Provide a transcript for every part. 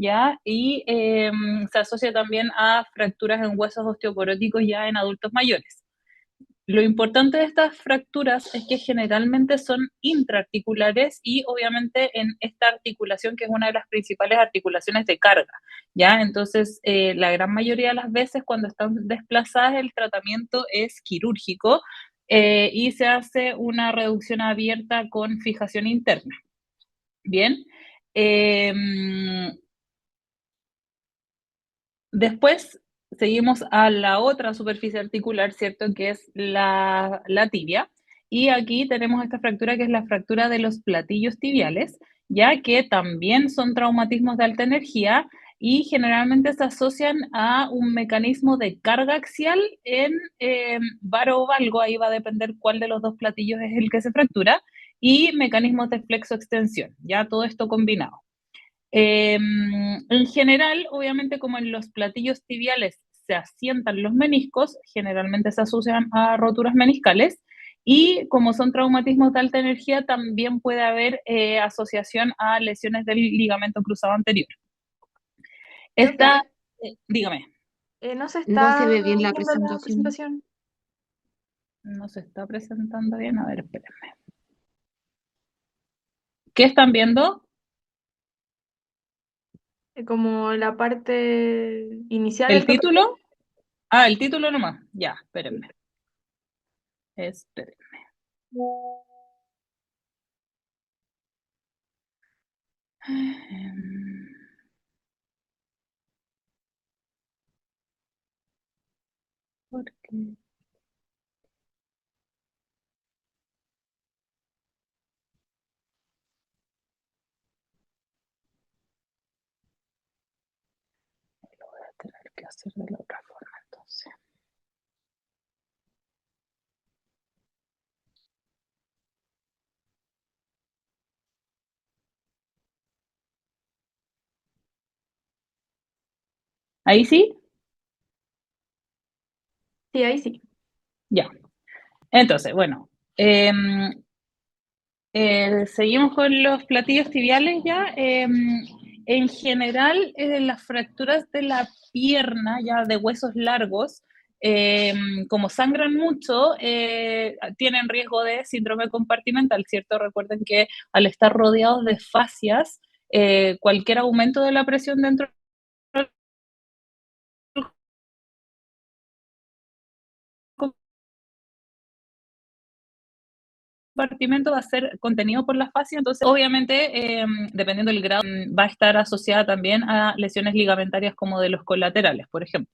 ¿ya? Y se asocia también a fracturas en huesos osteoporóticos ya en adultos mayores. Lo importante de estas fracturas es que generalmente son intraarticulares y obviamente en esta articulación que es una de las principales articulaciones de carga, ¿ya? Entonces, la gran mayoría de las veces cuando están desplazadas el tratamiento es quirúrgico y se hace una reducción abierta con fijación interna. Bien. Después seguimos a la otra superficie articular, ¿cierto? Que es la tibia. Y aquí tenemos esta fractura que es la fractura de los platillos tibiales, ya que también son traumatismos de alta energía y generalmente se asocian a un mecanismo de carga axial en varo o valgo, ahí va a depender cuál de los dos platillos es el que se fractura, y mecanismos de flexo-extensión, ya todo esto combinado. En general, obviamente, como en los platillos tibiales se asientan los meniscos, generalmente se asocian a roturas meniscales, y como son traumatismos de alta energía, también puede haber asociación a lesiones del ligamento cruzado anterior. Esta, dígame, No se No se está ve bien la viendo la presentación. presentación. no se está presentando bien, a ver, espérenme. ¿Qué están viendo? Como la parte inicial ¿El del papel. título? Ah, el título nomás. Ya, espérenme. Espérenme. ¿Por qué? Lo voy a tener que hacer de la otra forma, entonces. ¿Ahí sí? Sí, ahí sí. Ya. Entonces, bueno, seguimos con los platillos tibiales ya. En general, las fracturas de la pierna, ya de huesos largos, como sangran mucho, tienen riesgo de síndrome compartimental, ¿cierto? Recuerden que al estar rodeados de fascias, cualquier aumento de la presión dentro del compartimento va a ser contenido por la fascia, entonces obviamente dependiendo del grado va a estar asociada también a lesiones ligamentarias como de los colaterales, por ejemplo.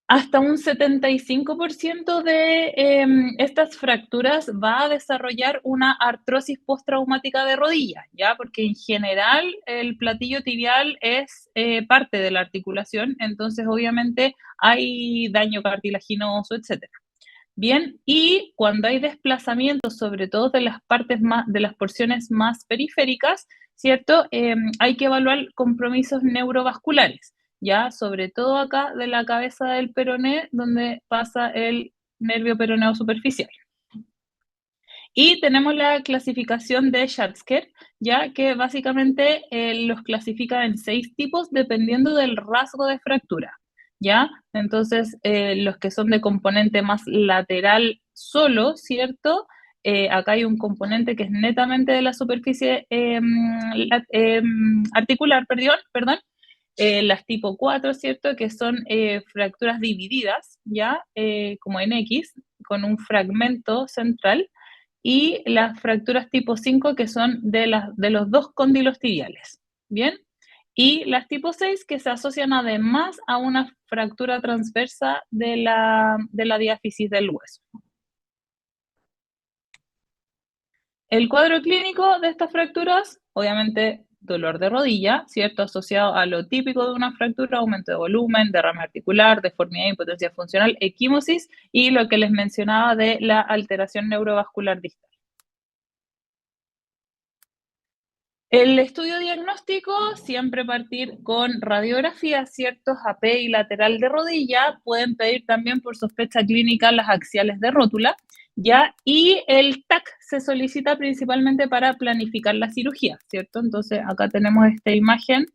Hasta un 75% de estas fracturas va a desarrollar una artrosis postraumática de rodilla, ¿ya? Porque en general el platillo tibial es parte de la articulación, entonces obviamente hay daño cartilaginoso, etcétera. Bien, y cuando hay desplazamientos, sobre todo de las partes más, de las porciones más periféricas, ¿cierto? Hay que evaluar compromisos neurovasculares, ya, sobre todo acá de la cabeza del peroné, donde pasa el nervio peroneo superficial. Y tenemos la clasificación de Schatzker, ya que básicamente los clasifica en 6 tipos dependiendo del rasgo de fractura, ¿ya? Entonces, los que son de componente más lateral solo, ¿cierto? Acá hay un componente que es netamente de la superficie articular, perdón, las tipo 4, ¿cierto? Que son fracturas divididas, ¿ya? Como en X, con un fragmento central, y las fracturas tipo 5 que son de los dos cóndilos tibiales, ¿bien? Y las tipo 6 que se asocian además a una fractura transversa de la diáfisis del hueso. El cuadro clínico de estas fracturas, obviamente dolor de rodilla, ¿cierto? Asociado a lo típico de una fractura, aumento de volumen, derrame articular, deformidad e impotencia funcional, equimosis y lo que les mencionaba de la alteración neurovascular distal. El estudio diagnóstico, siempre partir con radiografía, ¿cierto? AP y lateral de rodilla. Pueden pedir también por sospecha clínica las axiales de rótula. ¿ya? Y el TAC se solicita principalmente para planificar la cirugía, ¿cierto? Entonces, acá tenemos esta imagen,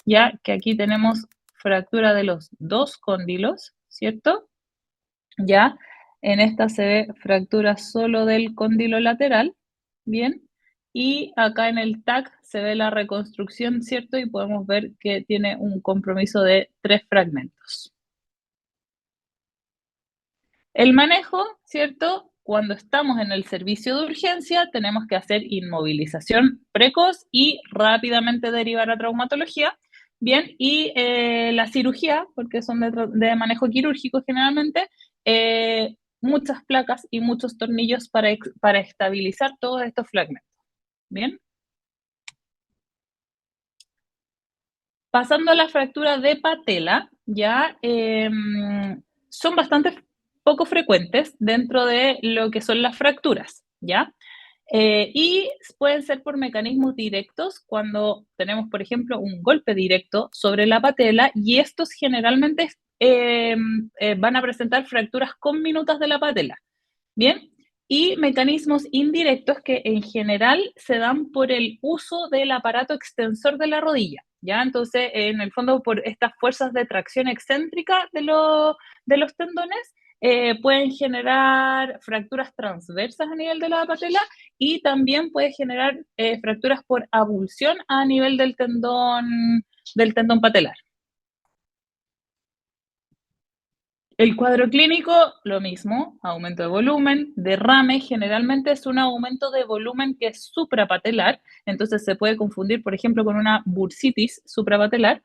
ya que aquí tenemos fractura de los dos cóndilos, ¿cierto? ¿Ya? En esta se ve fractura solo del cóndilo lateral, ¿bien? Y acá en el TAC se ve la reconstrucción, ¿cierto? Y podemos ver que tiene un compromiso de 3 fragmentos. El manejo, ¿cierto? Cuando estamos en el servicio de urgencia, tenemos que hacer inmovilización precoz y rápidamente derivar a traumatología. Bien, y la cirugía, porque son de manejo quirúrgico generalmente, muchas placas y muchos tornillos para estabilizar todos estos fragmentos. Bien. Pasando a la fractura de patela, ya son bastante poco frecuentes dentro de lo que son las fracturas, ¿ya? Y pueden ser por mecanismos directos cuando tenemos, por ejemplo, un golpe directo sobre la patela y estos generalmente van a presentar fracturas conminutas de la patela. Bien, y mecanismos indirectos que en general se dan por el uso del aparato extensor de la rodilla, ¿ya? Entonces, en el fondo, por estas fuerzas de tracción excéntrica de los tendones, pueden generar fracturas transversas a nivel de la patela y también puede generar fracturas por abulsión a nivel del tendón patelar. El cuadro clínico, lo mismo, aumento de volumen, derrame, generalmente es un aumento de volumen que es suprapatelar, entonces se puede confundir, por ejemplo, con una bursitis suprapatelar,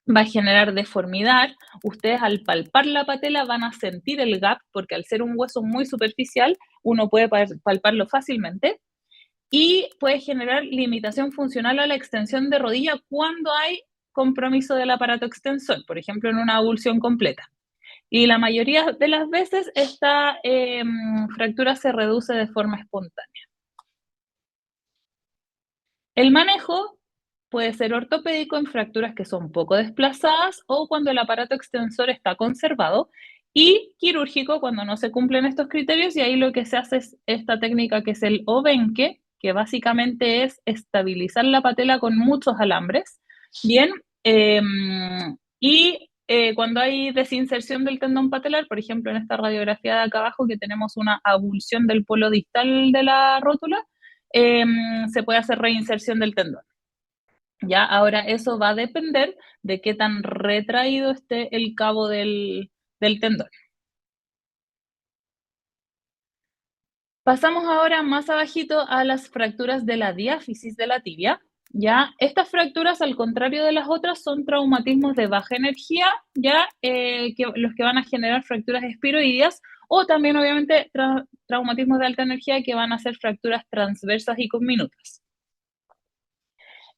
va a generar deformidad, ustedes al palpar la patela van a sentir el gap, porque al ser un hueso muy superficial, uno puede palparlo fácilmente, y puede generar limitación funcional a la extensión de rodilla cuando hay compromiso del aparato extensor, por ejemplo, en una abulsión completa. Y la mayoría de las veces esta fractura se reduce de forma espontánea. El manejo puede ser ortopédico en fracturas que son poco desplazadas o cuando el aparato extensor está conservado y quirúrgico cuando no se cumplen estos criterios y ahí lo que se hace es esta técnica que es el obenque, que básicamente es estabilizar la patela con muchos alambres, bien, y cuando hay desinserción del tendón patelar, por ejemplo en esta radiografía de acá abajo que tenemos una abulsión del polo distal de la rótula, se puede hacer reinserción del tendón. ¿Ya? Ahora eso va a depender de qué tan retraído esté el cabo del tendón. Pasamos ahora más abajito a las fracturas de la diáfisis de la tibia. ¿Ya? Estas fracturas, al contrario de las otras, son traumatismos de baja energía, ya los que van a generar fracturas espiroideas, o también, obviamente, traumatismos de alta energía que van a ser fracturas transversas y conminutas.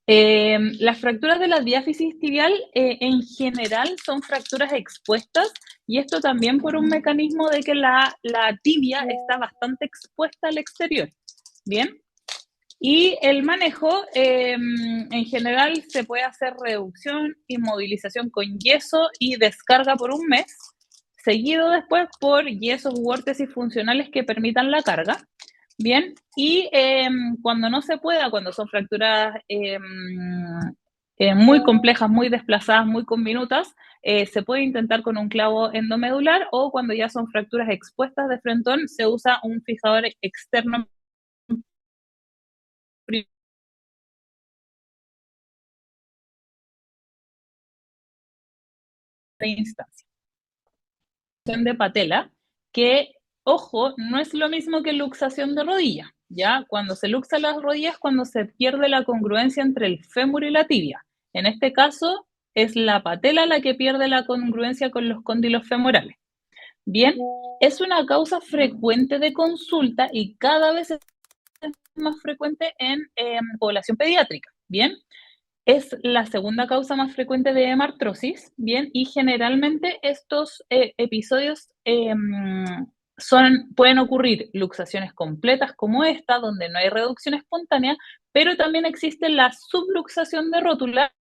Las fracturas de la diáfisis tibial en general son fracturas expuestas y esto también por un mecanismo de que la tibia está bastante expuesta al exterior. Bien. Y el manejo en general se puede hacer reducción, inmovilización con yeso y descarga por un mes, seguido después por yesos u órtesis funcionales que permitan la carga. Bien, y cuando no se pueda, cuando son fracturas muy complejas, muy desplazadas, muy conminutas, se puede intentar con un clavo endomedular o cuando ya son fracturas expuestas de frentón, se usa un fijador externo de instancia. De patela, que, ojo, no es lo mismo que luxación de rodilla, ¿ya? Cuando se luxa las rodillas es cuando se pierde la congruencia entre el fémur y la tibia. En este caso, es la patela la que pierde la congruencia con los cóndilos femorales. Bien, es una causa frecuente de consulta y cada vez es más frecuente en población pediátrica. Bien, es la segunda causa más frecuente de hemartrosis, ¿bien? Y generalmente estos episodios pueden ocurrir luxaciones completas como esta, donde no hay reducción espontánea, pero también existe la subluxación de rótula,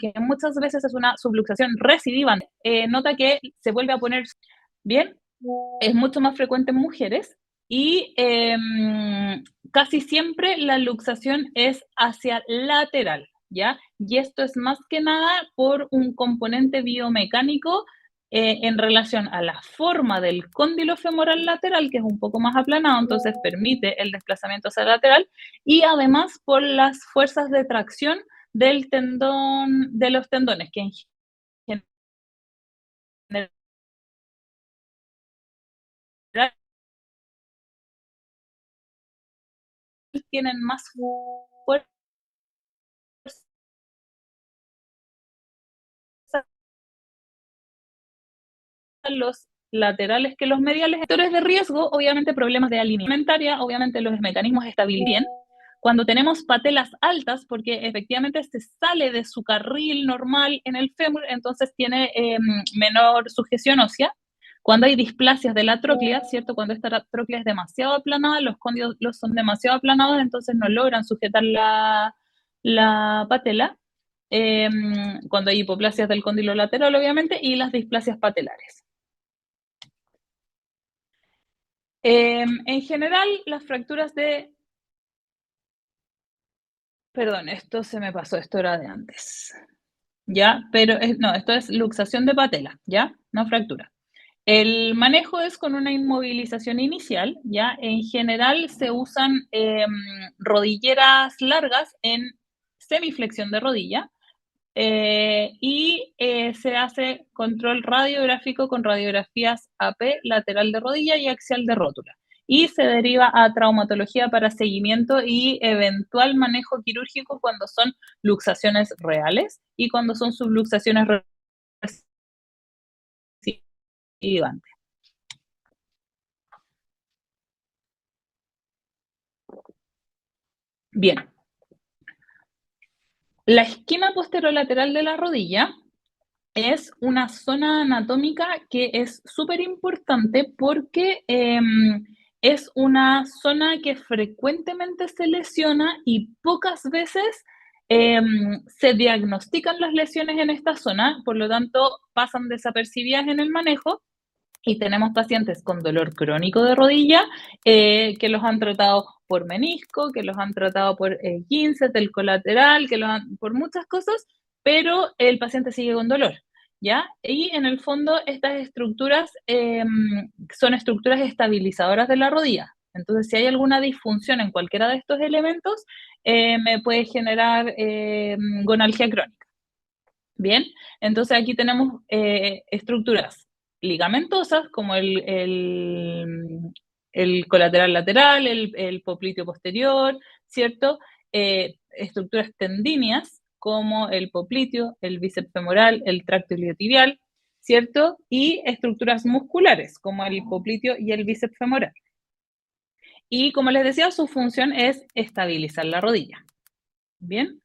que muchas veces es una subluxación recidivante, nota que se vuelve a poner bien, es mucho más frecuente en mujeres y casi siempre la luxación es hacia lateral, ¿ya? Y esto es más que nada por un componente biomecánico en relación a la forma del cóndilo femoral lateral, que es un poco más aplanado, entonces permite el desplazamiento hacia lateral, y además por las fuerzas de tracción del tendón, de los tendones, que en general tienen más fuerza los laterales que los mediales. Factores de riesgo, obviamente problemas de alimentaria, obviamente los mecanismos de estabilidad. Cuando tenemos patelas altas, porque efectivamente se sale de su carril normal en el fémur, entonces tiene menor sujeción ósea. Cuando hay displasias de la tróclea, ¿cierto? Cuando esta tróclea es demasiado aplanada, los cóndilos son demasiado aplanados, entonces no logran sujetar la patela. Cuando hay hipoplasias del cóndilo lateral, obviamente, y las displasias patelares. En general, las fracturas de... Perdón, esto se me pasó, esto era de antes. ¿Ya? Pero no, esto es luxación de patela, ¿ya? No fractura. El manejo es con una inmovilización inicial, ¿ya? En general se usan rodilleras largas en semiflexión de rodilla y se hace control radiográfico con radiografías AP, lateral de rodilla y axial de rótula. Y se deriva a traumatología para seguimiento y eventual manejo quirúrgico cuando son luxaciones reales y cuando son subluxaciones recidivantes. Bien. La esquina posterolateral de la rodilla es una zona anatómica que es súper importante porque es una zona que frecuentemente se lesiona y pocas veces se diagnostican las lesiones en esta zona, por lo tanto pasan desapercibidas en el manejo. Y tenemos pacientes con dolor crónico de rodilla que los han tratado por menisco, que los han tratado por 15, del colateral, por muchas cosas, pero el paciente sigue con dolor, ¿ya? Y en el fondo estas estructuras son estructuras estabilizadoras de la rodilla. Entonces, si hay alguna disfunción en cualquiera de estos elementos, me puede generar gonalgia crónica. Bien, entonces aquí tenemos estructuras ligamentosas como el colateral lateral, el popliteo posterior, ¿cierto? Estructuras tendíneas como el popliteo, el bíceps femoral, el tracto iliotibial, ¿cierto? Y estructuras musculares como el popliteo y el bíceps femoral. Y como les decía, su función es estabilizar la rodilla. Bien.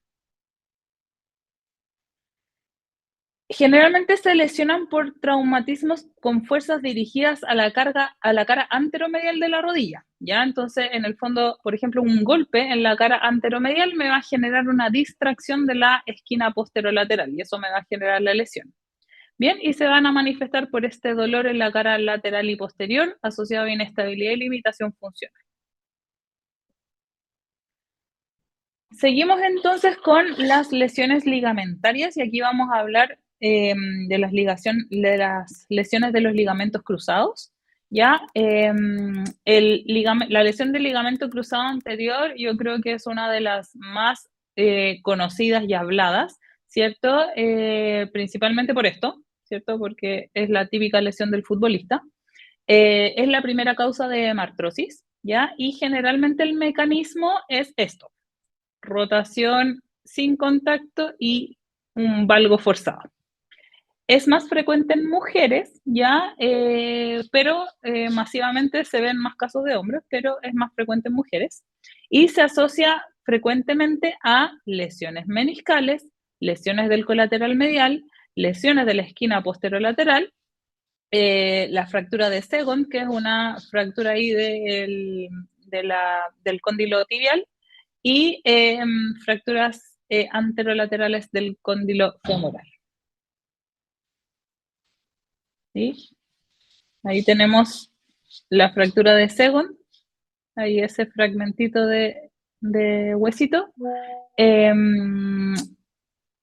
Generalmente se lesionan por traumatismos con fuerzas dirigidas a la cara anteromedial de la rodilla, ¿ya? Entonces, en el fondo, por ejemplo, un golpe en la cara anteromedial me va a generar una distracción de la esquina posterolateral y eso me va a generar la lesión. Bien, y se van a manifestar por este dolor en la cara lateral y posterior asociado a inestabilidad y limitación funcional. Seguimos entonces con las lesiones ligamentarias y aquí vamos a hablar de las lesiones de los ligamentos cruzados. ¿Ya? La lesión del ligamento cruzado anterior yo creo que es una de las más conocidas y habladas, ¿cierto? Principalmente por esto, ¿cierto? Porque es la típica lesión del futbolista. Es la primera causa de hemartrosis, ¿ya? Y generalmente el mecanismo es esto: rotación sin contacto y un valgo forzado. Es más frecuente en mujeres, ya, pero masivamente se ven más casos de hombres, pero es más frecuente en mujeres. Y se asocia frecuentemente a lesiones meniscales, lesiones del colateral medial, lesiones de la esquina posterolateral, la fractura de Segon, que es una fractura ahí del cóndilo tibial, y fracturas anterolaterales del cóndilo femoral. ¿Sí? Ahí tenemos la fractura de Segon, ahí ese fragmentito de huesito.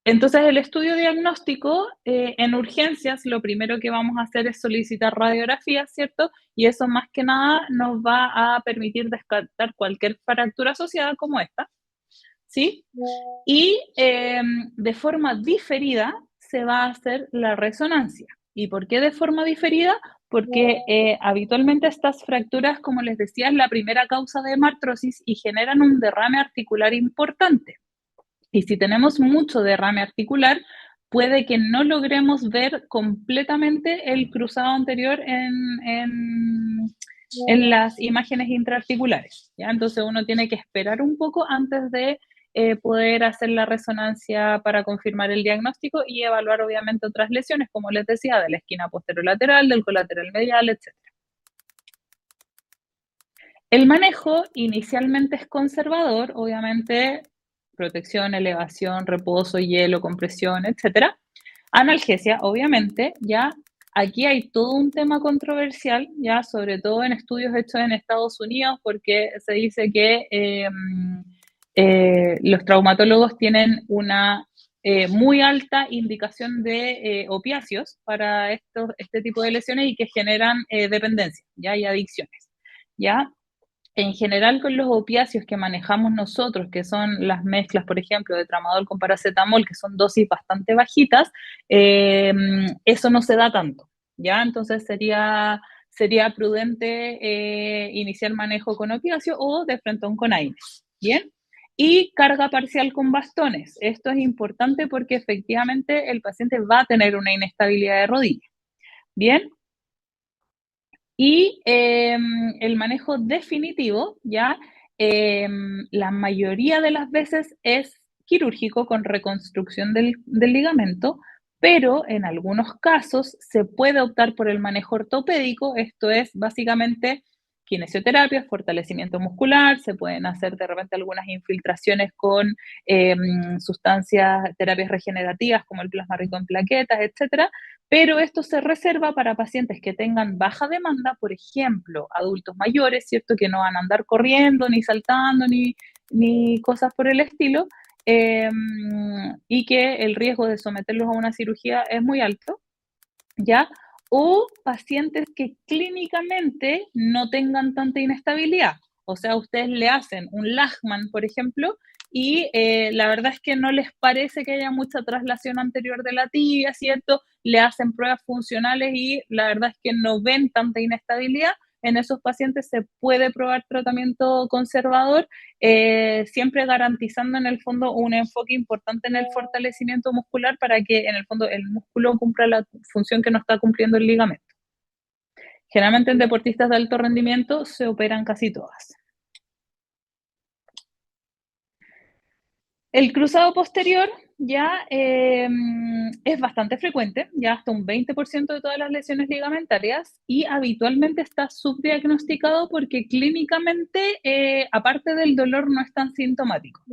Entonces, el estudio diagnóstico en urgencias, lo primero que vamos a hacer es solicitar radiografías, ¿cierto? Y eso más que nada nos va a permitir descartar cualquier fractura asociada como esta, ¿sí? Y de forma diferida se va a hacer la resonancia. ¿Y por qué de forma diferida? Porque habitualmente estas fracturas, como les decía, es la primera causa de hemartrosis y generan un derrame articular importante. Y si tenemos mucho derrame articular, puede que no logremos ver completamente el cruzado anterior en las imágenes intraarticulares, ¿ya? Entonces uno tiene que esperar un poco antes de poder hacer la resonancia para confirmar el diagnóstico y evaluar obviamente otras lesiones, como les decía, de la esquina posterolateral, del colateral medial, etc. El manejo inicialmente es conservador, obviamente protección, elevación, reposo, hielo, compresión, etcétera. Analgesia, obviamente, ya aquí hay todo un tema controversial, ya sobre todo en estudios hechos en Estados Unidos, porque se dice que los traumatólogos tienen una muy alta indicación de opiáceos para este tipo de lesiones y que generan dependencia, ¿ya? Y adicciones, ¿ya? En general, con los opiáceos que manejamos nosotros, que son las mezclas, por ejemplo, de tramadol con paracetamol, que son dosis bastante bajitas, eso no se da tanto, ¿ya? Entonces sería prudente iniciar manejo con opiáceo o de frentón con AINES, ¿bien? Y carga parcial con bastones. Esto es importante porque efectivamente el paciente va a tener una inestabilidad de rodilla, ¿bien? Y el manejo definitivo, ya, la mayoría de las veces es quirúrgico con reconstrucción del ligamento, pero en algunos casos se puede optar por el manejo ortopédico, esto es básicamente kinesioterapia, fortalecimiento muscular, se pueden hacer de repente algunas infiltraciones con sustancias, terapias regenerativas como el plasma rico en plaquetas, etcétera, pero esto se reserva para pacientes que tengan baja demanda, por ejemplo, adultos mayores, ¿cierto? Que no van a andar corriendo, ni saltando, ni cosas por el estilo, eh, y que el riesgo de someterlos a una cirugía es muy alto, ¿ya? O pacientes que clínicamente no tengan tanta inestabilidad. O sea, ustedes le hacen un Lachman, por ejemplo, y la verdad es que no les parece que haya mucha traslación anterior de la tibia, ¿cierto? Le hacen pruebas funcionales y la verdad es que no ven tanta inestabilidad. En esos pacientes se puede probar tratamiento conservador, siempre garantizando en el fondo un enfoque importante en el fortalecimiento muscular para que en el fondo el músculo cumpla la función que no está cumpliendo el ligamento. Generalmente en deportistas de alto rendimiento se operan casi todas. El cruzado posterior ya es bastante frecuente, ya hasta un 20% de todas las lesiones ligamentarias y habitualmente está subdiagnosticado porque clínicamente, aparte del dolor, no es tan sintomático.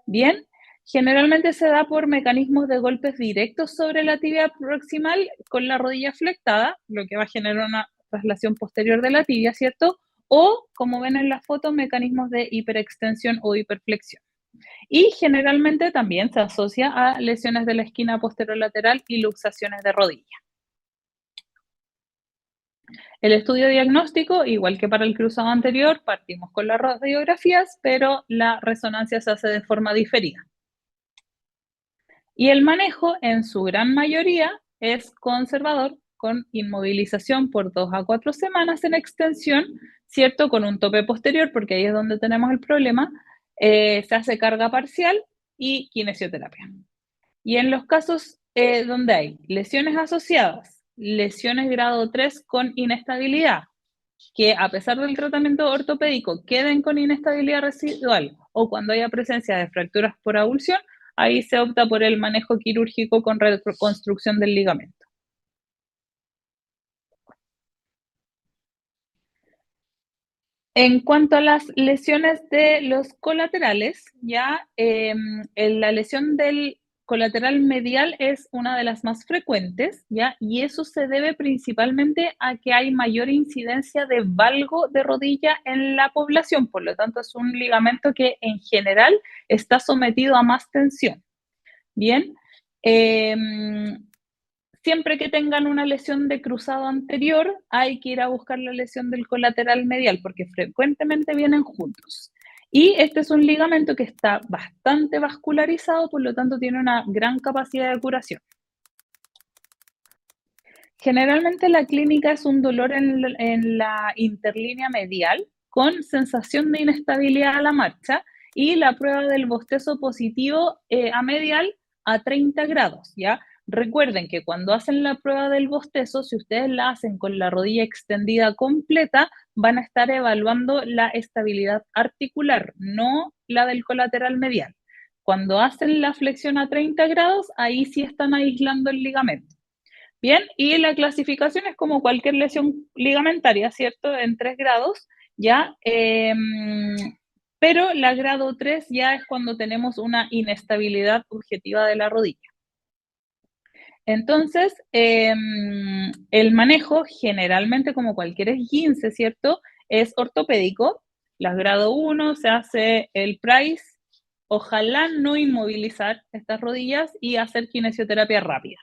Bien, generalmente se da por mecanismos de golpes directos sobre la tibia proximal con la rodilla flectada, lo que va a generar una traslación posterior de la tibia, ¿cierto? O, como ven en la foto, mecanismos de hiperextensión o hiperflexión. Y generalmente también se asocia a lesiones de la esquina posterolateral y luxaciones de rodilla. El estudio diagnóstico, igual que para el cruzado anterior, partimos con las radiografías, pero la resonancia se hace de forma diferida. Y el manejo, en su gran mayoría, es conservador, con inmovilización por 2 a 4 semanas en extensión, ¿cierto? Con un tope posterior, porque ahí es donde tenemos el problema. Se hace carga parcial y kinesioterapia. Y en los casos donde hay lesiones asociadas, lesiones grado 3 con inestabilidad, que a pesar del tratamiento ortopédico queden con inestabilidad residual o cuando haya presencia de fracturas por avulsión, ahí se opta por el manejo quirúrgico con reconstrucción del ligamento. En cuanto a las lesiones de los colaterales, ya la lesión del colateral medial es una de las más frecuentes, ya, y eso se debe principalmente a que hay mayor incidencia de valgo de rodilla en la población, por lo tanto es un ligamento que en general está sometido a más tensión. Bien, siempre que tengan una lesión de cruzado anterior, hay que ir a buscar la lesión del colateral medial, porque frecuentemente vienen juntos. Y este es un ligamento que está bastante vascularizado, por lo tanto tiene una gran capacidad de curación. Generalmente la clínica es un dolor en la interlínea medial con sensación de inestabilidad a la marcha y la prueba del bostezo positivo a medial a 30 grados, ¿ya? Recuerden que cuando hacen la prueba del bostezo, si ustedes la hacen con la rodilla extendida completa, van a estar evaluando la estabilidad articular, no la del colateral medial. Cuando hacen la flexión a 30 grados, ahí sí están aislando el ligamento. Bien, y la clasificación es como cualquier lesión ligamentaria, ¿cierto? En 3 grados, ¿ya? Pero la grado 3 ya es cuando tenemos una inestabilidad objetiva de la rodilla. Entonces, el manejo generalmente, como cualquier esguince, ¿cierto? Es ortopédico. Las grado 1 se hace el PRICE, ojalá no inmovilizar estas rodillas y hacer kinesioterapia rápida.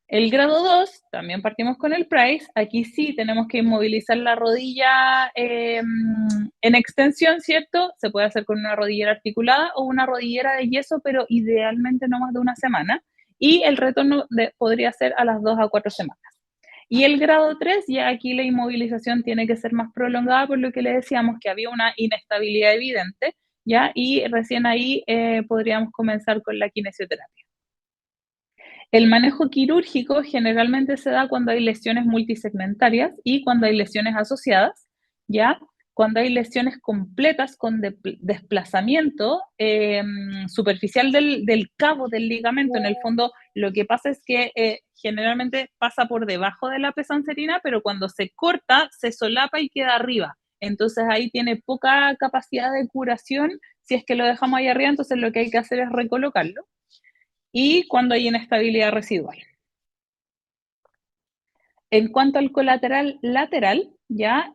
El grado 2, también partimos con el PRICE, aquí sí tenemos que inmovilizar la rodilla en extensión, ¿cierto? Se puede hacer con una rodillera articulada o una rodillera de yeso, pero idealmente no más de una semana. Y el retorno podría ser a las 2 a 4 semanas. Y el grado 3, ya aquí la inmovilización tiene que ser más prolongada, por lo que le decíamos que había una inestabilidad evidente, ¿ya? Y recién ahí podríamos comenzar con la kinesioterapia. El manejo quirúrgico generalmente se da cuando hay lesiones multisegmentarias y cuando hay lesiones asociadas, ¿ya? Cuando hay lesiones completas con desplazamiento superficial del cabo del ligamento. En el fondo, lo que pasa es que generalmente pasa por debajo de la pesancerina, pero cuando se corta, se solapa y queda arriba. Entonces ahí tiene poca capacidad de curación. Si es que lo dejamos ahí arriba, entonces lo que hay que hacer es recolocarlo. Y cuando hay inestabilidad residual. En cuanto al colateral lateral, ya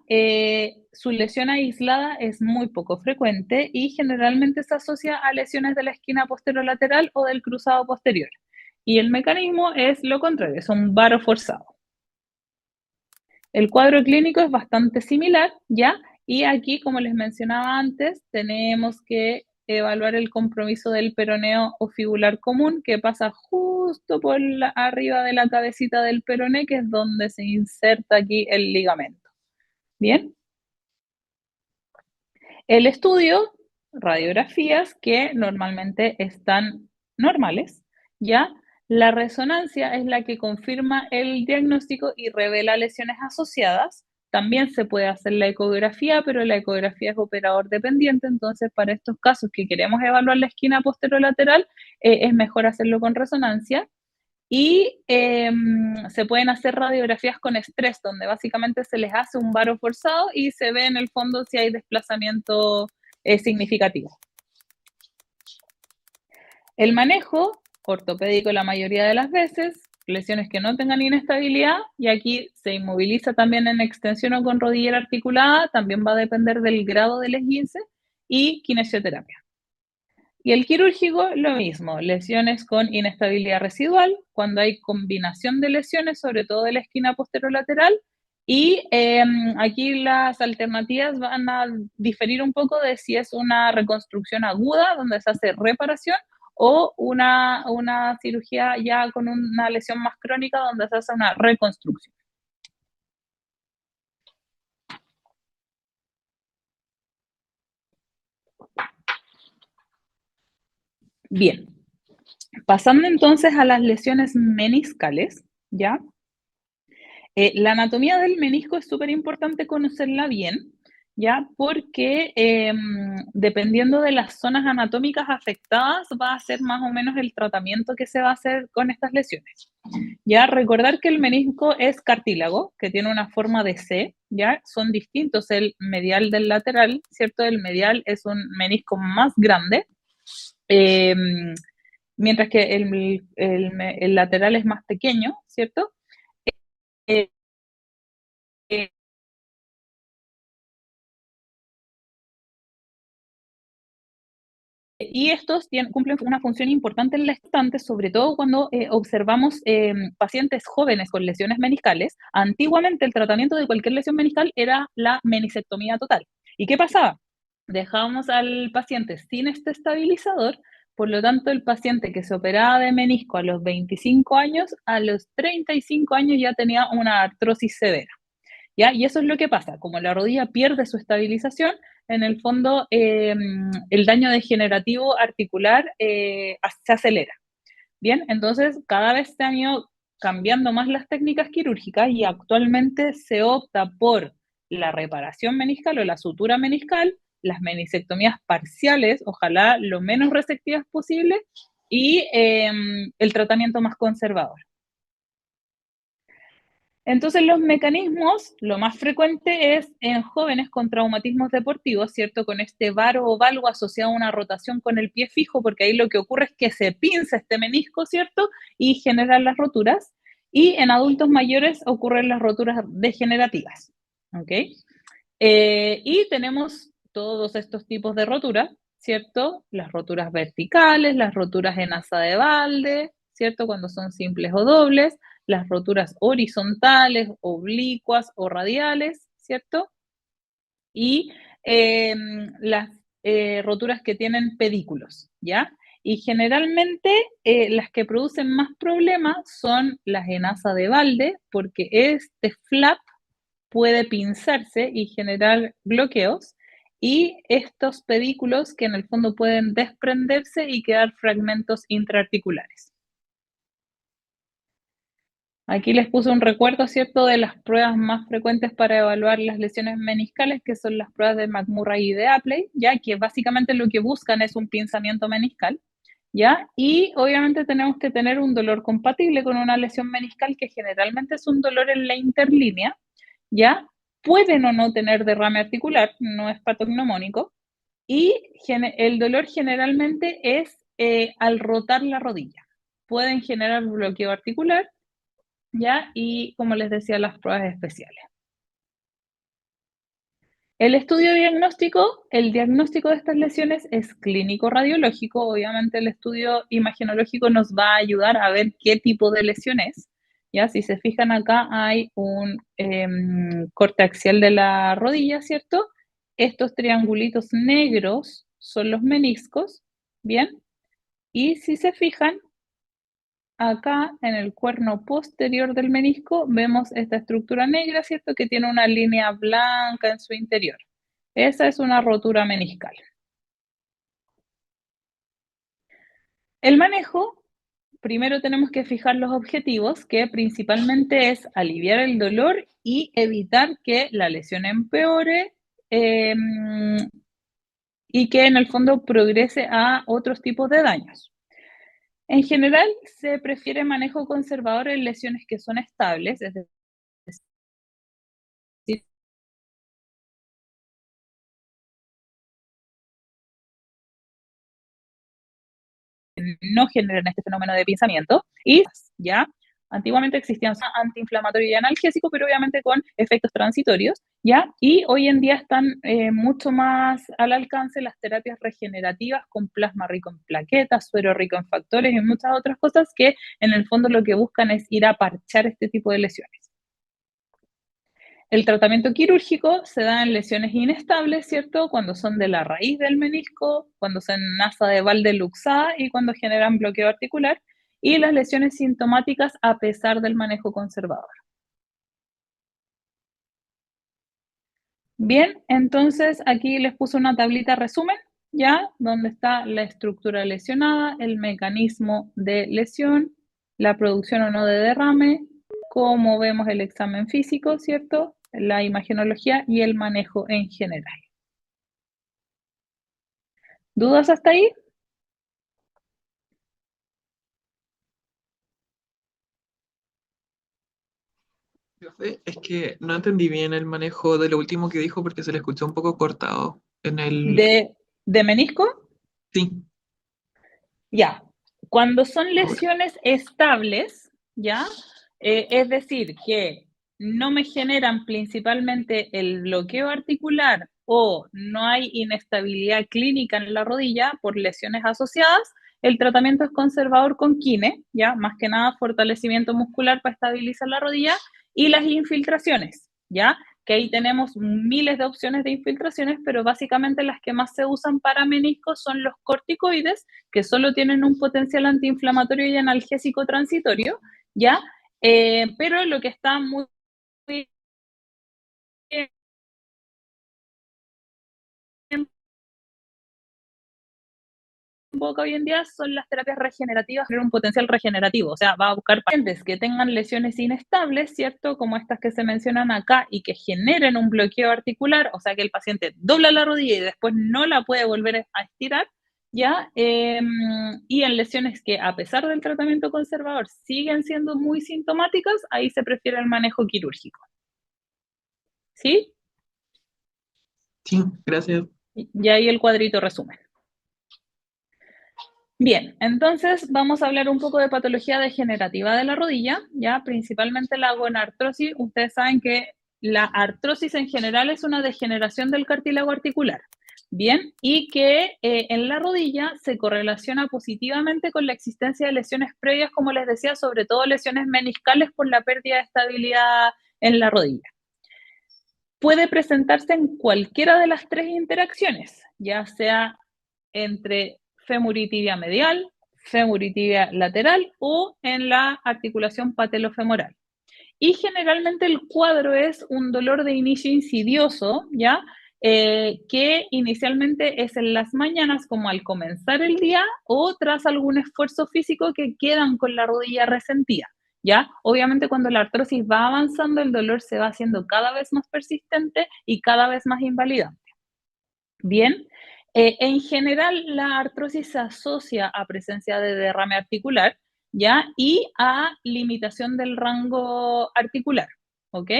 su lesión aislada es muy poco frecuente y generalmente se asocia a lesiones de la esquina posterolateral o del cruzado posterior. Y el mecanismo es lo contrario, es un varo forzado. El cuadro clínico es bastante similar, ¿ya? Y aquí, como les mencionaba antes, tenemos que evaluar el compromiso del peroneo o fibular común, que pasa justo por arriba de la cabecita del peroné, que es donde se inserta aquí el ligamento. ¿Bien? El estudio, radiografías que normalmente están normales, ¿ya? La resonancia es la que confirma el diagnóstico y revela lesiones asociadas. También se puede hacer la ecografía, pero la ecografía es operador dependiente, entonces para estos casos que queremos evaluar la esquina posterolateral, es mejor hacerlo con resonancia. Y se pueden hacer radiografías con estrés, donde básicamente se les hace un varo forzado y se ve en el fondo si hay desplazamiento significativo. El manejo ortopédico la mayoría de las veces, lesiones que no tengan inestabilidad, y aquí se inmoviliza también en extensión o con rodillera articulada, también va a depender del grado del esguince, y kinesioterapia. Y el quirúrgico, lo mismo, lesiones con inestabilidad residual, cuando hay combinación de lesiones, sobre todo de la esquina posterolateral, y aquí las alternativas van a diferir un poco de si es una reconstrucción aguda, donde se hace reparación, o una cirugía ya con una lesión más crónica, donde se hace una reconstrucción. Bien, pasando entonces a las lesiones meniscales, ¿ya? La anatomía del menisco es súper importante conocerla bien, ¿ya? Porque dependiendo de las zonas anatómicas afectadas, va a ser más o menos el tratamiento que se va a hacer con estas lesiones. Ya, recordar que el menisco es cartílago, que tiene una forma de C, ya, son distintos el medial del lateral, ¿cierto? El medial es un menisco más grande, eh, mientras que el lateral es más pequeño, ¿cierto? Eh, eh, Y estos cumplen una función importante en la estante, sobre todo cuando observamos pacientes jóvenes con lesiones meniscales. Antiguamente el tratamiento de cualquier lesión meniscal era la meniscectomía total. ¿Y qué pasaba? Dejábamos al paciente sin este estabilizador, por lo tanto el paciente que se operaba de menisco a los 25 años, a los 35 años ya tenía una artrosis severa. ¿Ya? Y eso es lo que pasa, como la rodilla pierde su estabilización, en el fondo el daño degenerativo articular se acelera. Bien, entonces cada vez se han ido cambiando más las técnicas quirúrgicas y actualmente se opta por la reparación meniscal o la sutura meniscal, las meniscectomías parciales, ojalá lo menos resectivas posible, y el tratamiento más conservador. Entonces, los mecanismos, lo más frecuente es en jóvenes con traumatismos deportivos, ¿cierto? Con este varo o valgo asociado a una rotación con el pie fijo, porque ahí lo que ocurre es que se pinza este menisco, ¿cierto? Y generan las roturas. Y en adultos mayores ocurren las roturas degenerativas, ¿ok? Y tenemos todos estos tipos de roturas, ¿cierto? Las roturas verticales, las roturas en asa de balde, ¿cierto? Cuando son simples o dobles, las roturas horizontales, oblicuas o radiales, ¿cierto? Y las roturas que tienen pedículos, ¿ya? Y generalmente las que producen más problemas son las en asa de balde, porque este flap puede pinzarse y generar bloqueos, y estos pedículos que en el fondo pueden desprenderse y quedar fragmentos intraarticulares. Aquí les puse un recuerdo, ¿cierto?, de las pruebas más frecuentes para evaluar las lesiones meniscales, que son las pruebas de McMurray y de Apley, ya que básicamente lo que buscan es un pinzamiento meniscal, ¿ya? Y obviamente tenemos que tener un dolor compatible con una lesión meniscal, que generalmente es un dolor en la interlínea, ¿ya? Pueden o no tener derrame articular, no es patognomónico, y el dolor generalmente es al rotar la rodilla. Pueden generar bloqueo articular, ¿ya? Y como les decía, las pruebas especiales. El diagnóstico de estas lesiones es clínico radiológico. Obviamente el estudio imagenológico nos va a ayudar a ver qué tipo de lesión es. ¿Ya? Si se fijan acá hay un corte axial de la rodilla, ¿cierto? Estos triangulitos negros son los meniscos, ¿bien? Y si se fijan, acá en el cuerno posterior del menisco vemos esta estructura negra, ¿cierto? Que tiene una línea blanca en su interior. Esa es una rotura meniscal. El manejo, primero tenemos que fijar los objetivos, que principalmente es aliviar el dolor y evitar que la lesión empeore y que en el fondo progrese a otros tipos de daños. En general, se prefiere manejo conservador en lesiones que son estables, es decir, no generan este fenómeno de pinzamiento. Y ya, antiguamente existían antiinflamatorios y analgésicos, pero obviamente con efectos transitorios, ¿ya? Y hoy en día están mucho más al alcance las terapias regenerativas con plasma rico en plaquetas, suero rico en factores y muchas otras cosas que en el fondo lo que buscan es ir a parchar este tipo de lesiones. El tratamiento quirúrgico se da en lesiones inestables, ¿cierto? Cuando son de la raíz del menisco, cuando son asa de balde luxada y cuando generan bloqueo articular, y las lesiones sintomáticas a pesar del manejo conservador. Bien, entonces aquí les puse una tablita resumen, ¿ya? Donde está la estructura lesionada, el mecanismo de lesión, la producción o no de derrame, cómo vemos el examen físico, ¿cierto? la imagenología y el manejo en general. ¿Dudas hasta ahí? Profe, es que no entendí bien el manejo de lo último que dijo porque se le escuchó un poco cortado en el... ¿De menisco? Sí. Ya. Cuando son Ahora. lesiones estables, ¿ya? Es decir, que no me generan principalmente el bloqueo articular o no hay inestabilidad clínica en la rodilla por lesiones asociadas, el tratamiento es conservador con kine, ¿ya? Más que nada fortalecimiento muscular para estabilizar la rodilla y las infiltraciones, ¿ya? Que ahí tenemos miles de opciones de infiltraciones, pero básicamente las que más se usan para meniscos son los corticoides, que solo tienen un potencial antiinflamatorio y analgésico transitorio, ¿ya? Pero lo que está muy en boca hoy en día son las terapias regenerativas, tener un potencial regenerativo, o sea, va a buscar pacientes que tengan lesiones inestables, ¿cierto? Como estas que se mencionan acá y que generen un bloqueo articular, o sea, que el paciente dobla la rodilla y después no la puede volver a estirar, ¿ya? Y en lesiones que a pesar del tratamiento conservador siguen siendo muy sintomáticas, ahí se prefiere el manejo quirúrgico. ¿Sí? Sí, gracias. Y ahí el cuadrito resumen. Bien, entonces vamos a hablar un poco de patología degenerativa de la rodilla, ya principalmente la gonartrosis. Ustedes saben que la artrosis en general es una degeneración del cartílago articular, bien, y que en la rodilla se correlaciona positivamente con la existencia de lesiones previas, como les decía, sobre todo lesiones meniscales por la pérdida de estabilidad en la rodilla. Puede presentarse en cualquiera de las tres interacciones, ya sea entre fémur y tibia medial, fémur y tibia lateral o en la articulación patelofemoral. Y generalmente el cuadro es un dolor de inicio insidioso, ¿ya? Que inicialmente es en las mañanas, como al comenzar el día, o tras algún esfuerzo físico que quedan con la rodilla resentida, ¿ya? Obviamente cuando la artrosis va avanzando, el dolor se va haciendo cada vez más persistente y cada vez más invalidante. Bien, en general la artrosis se asocia a presencia de derrame articular, ¿ya? Y a limitación del rango articular, ¿ok?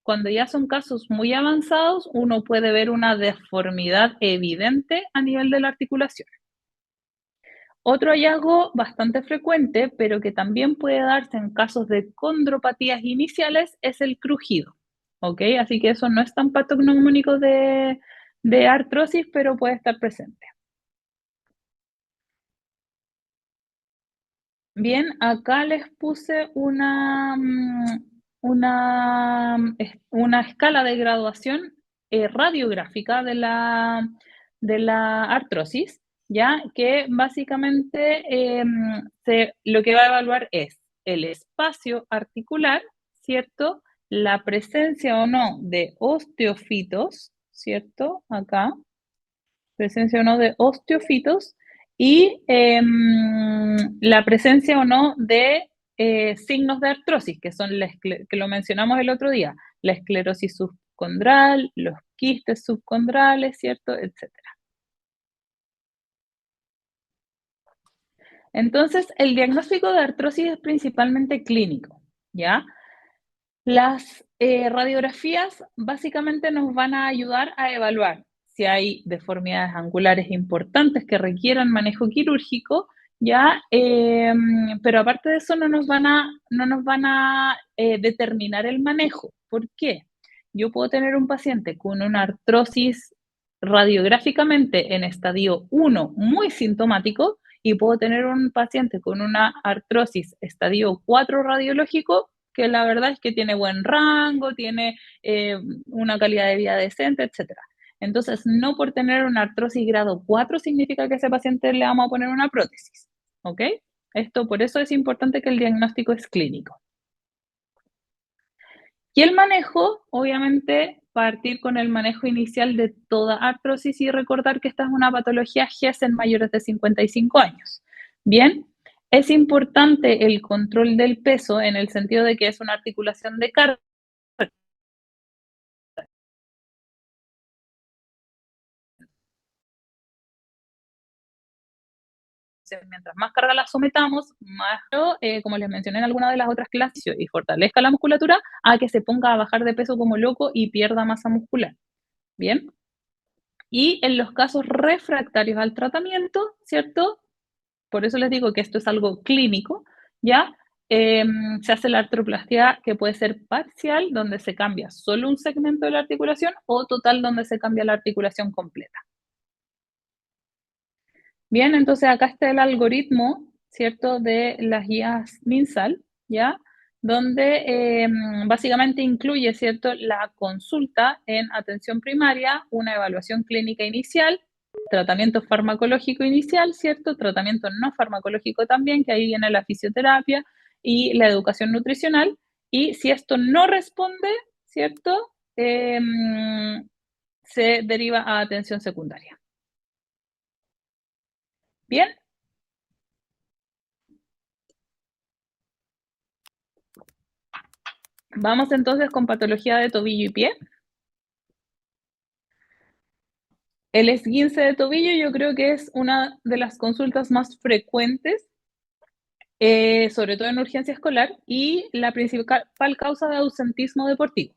Cuando ya son casos muy avanzados, uno puede ver una deformidad evidente a nivel de la articulación. Otro hallazgo bastante frecuente, pero que también puede darse en casos de condropatías iniciales, es el crujido, ¿ok? Así que eso no es tan patognomónico de artrosis, pero puede estar presente. Bien, acá les puse una escala de graduación radiográfica de la artrosis, ¿ya? Que básicamente lo que va a evaluar es el espacio articular, ¿cierto? La presencia o no de osteofitos, ¿cierto? Acá, presencia o no de osteofitos y la presencia o no de signos de artrosis, que son que lo mencionamos el otro día, la esclerosis subcondral, los quistes subcondrales, ¿cierto? Etcétera. Entonces, el diagnóstico de artrosis es principalmente clínico, ¿ya? Las radiografías básicamente nos van a ayudar a evaluar si hay deformidades angulares importantes que requieran manejo quirúrgico, ¿ya? Pero aparte de eso no nos van a determinar el manejo. ¿Por qué? Yo puedo tener un paciente con una artrosis radiográficamente en estadio 1 muy sintomático y puedo tener un paciente con una artrosis estadio 4 radiológico que la verdad es que tiene buen rango, tiene una calidad de vida decente, etcétera. Entonces, no por tener una artrosis grado 4 significa que a ese paciente le vamos a poner una prótesis, ¿ok? Esto, por eso es importante que el diagnóstico es clínico. Y el manejo, obviamente, partir con el manejo inicial de toda artrosis y recordar que esta es una patología GES en mayores de 55 años. Bien, es importante el control del peso en el sentido de que es una articulación de carga mientras más carga la sometamos, más, como les mencioné en alguna de las otras clases, y fortalezca la musculatura, a que se ponga a bajar de peso como loco y pierda masa muscular. ¿Bien? Y en los casos refractarios al tratamiento, ¿cierto? Por eso les digo que esto es algo clínico, ¿ya? Se hace la artroplastia que puede ser parcial, donde se cambia solo un segmento de la articulación, o total, donde se cambia la articulación completa. Bien, entonces acá está el algoritmo, ¿cierto?, de las guías MinSal, ¿ya? Donde básicamente incluye, ¿cierto?, la consulta en atención primaria, una evaluación clínica inicial, tratamiento farmacológico inicial, ¿cierto?, tratamiento no farmacológico también, que ahí viene la fisioterapia y la educación nutricional, y si esto no responde, ¿cierto?, se deriva a atención secundaria. ¿Bien? Vamos entonces con patología de tobillo y pie. El esguince de tobillo yo creo que es una de las consultas más frecuentes, sobre todo en urgencia escolar, y la principal causa de ausentismo deportivo.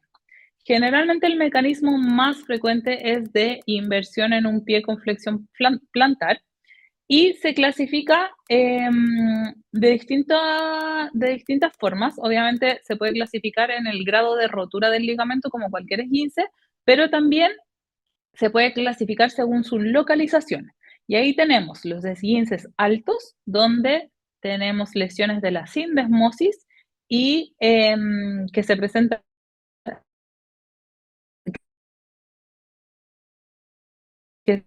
Generalmente el mecanismo más frecuente es de inversión en un pie con flexión plantar, y se clasifica de distintas formas. Obviamente se puede clasificar en el grado de rotura del ligamento como cualquier esguince, pero también se puede clasificar según su localización. Y ahí tenemos los esguinces altos, donde tenemos lesiones de la sindesmosis y que se presentan, que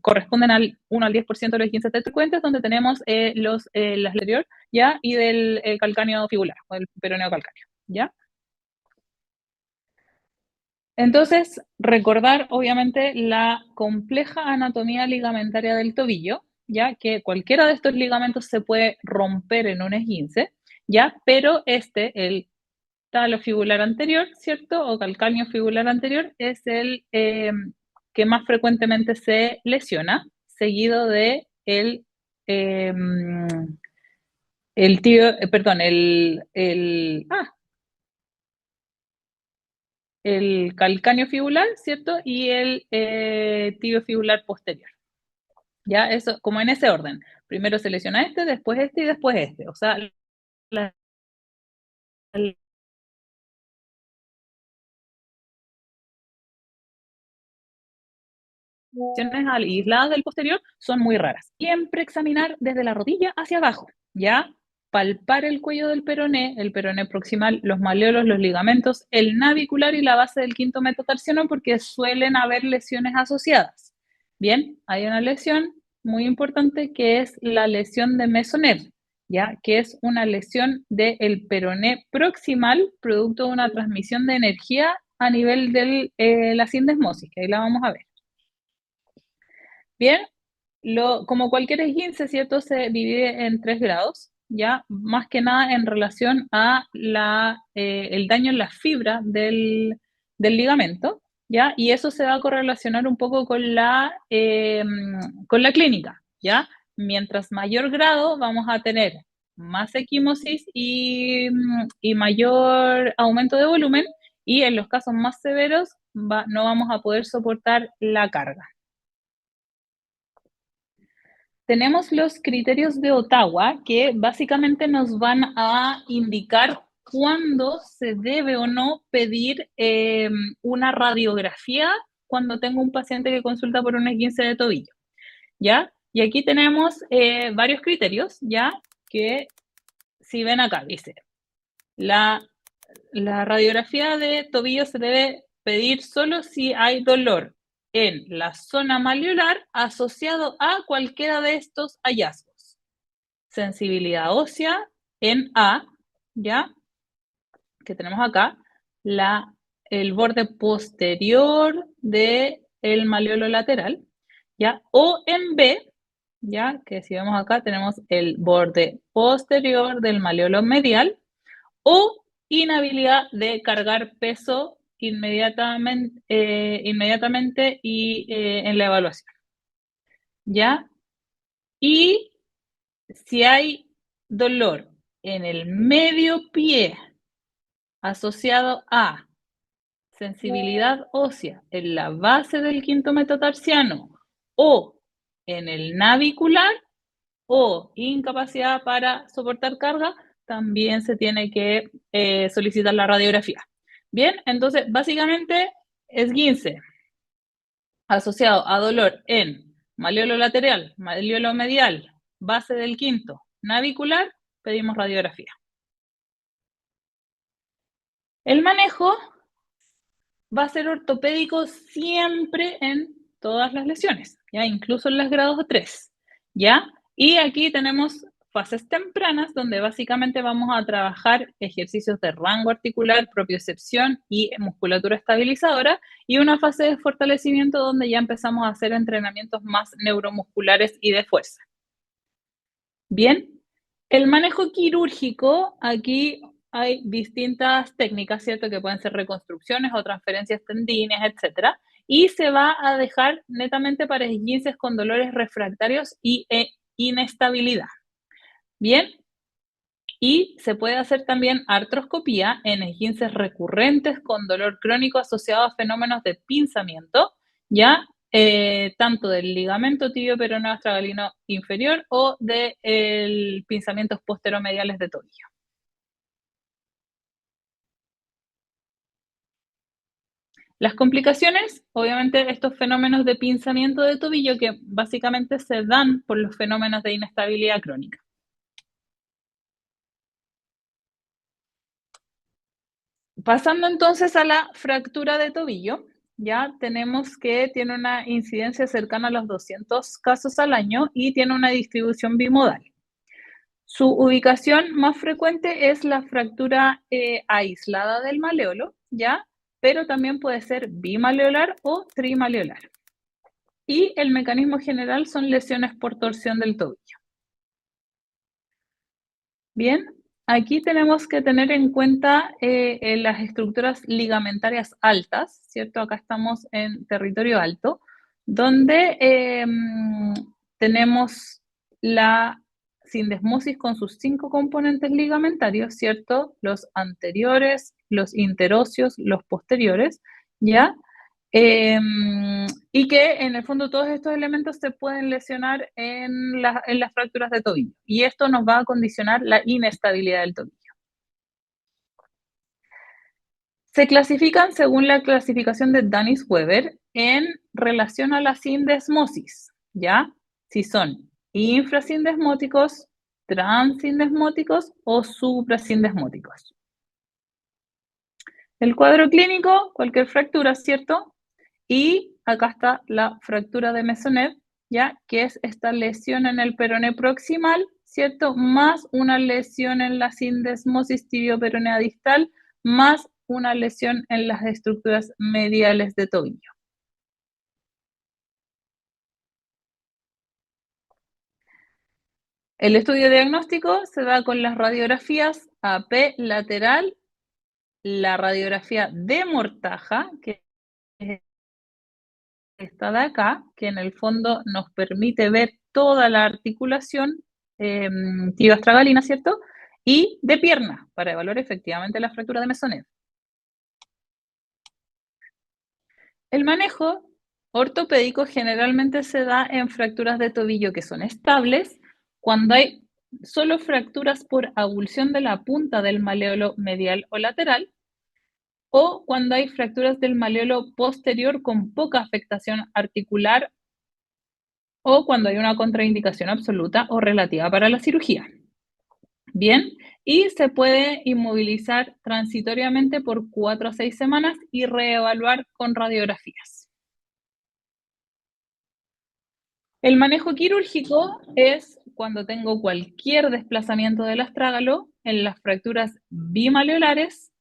corresponden al 1 al 10% de los esguinces frecuentes, donde tenemos las anterior, ¿ya? Y del calcáneo fibular, o el peroneo calcáneo, ¿ya? Entonces, recordar obviamente la compleja anatomía ligamentaria del tobillo, ya que cualquiera de estos ligamentos se puede romper en un esguince, ya, pero el talofibular anterior, ¿cierto? O calcáneo fibular anterior es el que más frecuentemente se lesiona, seguido de el tibio, perdón, el calcáneo fibular, ¿cierto? Y el tibio fibular posterior. Ya, eso, como en ese orden. Primero se lesiona después y después este. O sea, las lesiones aisladas del posterior son muy raras. Siempre examinar desde la rodilla hacia abajo, ¿ya? Palpar el cuello del peroné, el peroné proximal, los maleolos, los ligamentos, el navicular y la base del quinto metatarsiano, porque suelen haber lesiones asociadas. Bien, hay una lesión muy importante que es la lesión de Meissonier, ¿ya? Que es una lesión del peroné proximal, producto de una transmisión de energía a nivel de la sindesmosis, que ahí la vamos a ver. Bien, como cualquier esguince, ¿cierto? Se divide en 3 grados, ¿ya? Más que nada en relación a el daño en la fibra del ligamento, ¿ya? Y eso se va a correlacionar un poco con la clínica, ¿ya? Mientras mayor grado vamos a tener más equimosis y mayor aumento de volumen, y en los casos más severos no vamos a poder soportar la carga. Tenemos los criterios de Ottawa, que básicamente nos van a indicar cuándo se debe o no pedir una radiografía cuando tengo un paciente que consulta por un esguince de tobillo, ¿ya? Y aquí tenemos varios criterios, ¿ya? Que si ven acá, dice, la radiografía de tobillo se debe pedir solo si hay dolor en la zona malleolar asociado a cualquiera de estos hallazgos. Sensibilidad ósea en A, ¿ya? Que tenemos acá, el borde posterior del malleolo lateral, ¿ya? O en B, ¿ya? Que si vemos acá tenemos el borde posterior del malleolo medial, o inhabilidad de cargar peso inmediatamente y en la evaluación, ¿ya? Y si hay dolor en el medio pie asociado a sensibilidad ósea en la base del quinto metatarsiano o en el navicular o incapacidad para soportar carga, también se tiene que solicitar la radiografía. Bien, entonces básicamente esguince asociado a dolor en malleolo lateral, malleolo medial, base del quinto, navicular, pedimos radiografía. El manejo va a ser ortopédico siempre en todas las lesiones, ¿ya? Incluso en los grados 3, ¿ya? Y aquí tenemos fases tempranas donde básicamente vamos a trabajar ejercicios de rango articular, propiocepción y musculatura estabilizadora, y una fase de fortalecimiento donde ya empezamos a hacer entrenamientos más neuromusculares y de fuerza. Bien, el manejo quirúrgico, aquí hay distintas técnicas, ¿cierto? Que pueden ser reconstrucciones o transferencias tendines, etcétera. Y se va a dejar netamente para esguinces con dolores refractarios y inestabilidad. Bien, y se puede hacer también artroscopía en esguinces recurrentes con dolor crónico asociado a fenómenos de pinzamiento, ¿ya? Tanto del ligamento tibio peroneo astragalino inferior o del pinzamientos posteromediales de tobillo. Las complicaciones, obviamente, estos fenómenos de pinzamiento de tobillo que básicamente se dan por los fenómenos de inestabilidad crónica. Pasando entonces a la fractura de tobillo, ya tenemos que tiene una incidencia cercana a los 200 casos al año y tiene una distribución bimodal. Su ubicación más frecuente es la fractura aislada del maleolo, ¿ya? Pero también puede ser bimaleolar o trimaleolar. Y el mecanismo general son lesiones por torsión del tobillo. Bien, aquí tenemos que tener en cuenta las estructuras ligamentarias altas, ¿cierto? Acá estamos en territorio alto, donde tenemos la sindesmosis con sus 5 componentes ligamentarios, ¿cierto? Los anteriores, los interóseos, los posteriores, ¿ya? Y que en el fondo todos estos elementos se pueden lesionar en las fracturas de tobillo. Y esto nos va a condicionar la inestabilidad del tobillo. Se clasifican según la clasificación de Danis-Weber en relación a la sindesmosis, ¿ya? Si son infrasindesmóticos, transindesmóticos o suprasindesmóticos. El cuadro clínico, cualquier fractura, ¿cierto? Y acá está la fractura de Mesonev, ¿ya? Que es esta lesión en el peroné proximal, ¿cierto? Más una lesión en la sindesmosis tibio-peronea distal, más una lesión en las estructuras mediales de tobillo. El estudio diagnóstico se da con las radiografías AP lateral, la radiografía de mortaja, que es esta de acá, que en el fondo nos permite ver toda la articulación tibio-astragalina, ¿cierto? Y de pierna, para evaluar efectivamente la fractura de Mesonev. El manejo ortopédico generalmente se da en fracturas de tobillo que son estables, cuando hay solo fracturas por avulsión de la punta del maleolo medial o lateral, o cuando hay fracturas del maleolo posterior con poca afectación articular, o cuando hay una contraindicación absoluta o relativa para la cirugía. Bien, y se puede inmovilizar transitoriamente por 4 a 6 semanas y reevaluar con radiografías. El manejo quirúrgico es cuando tengo cualquier desplazamiento del astrágalo en las fracturas bimaleolares,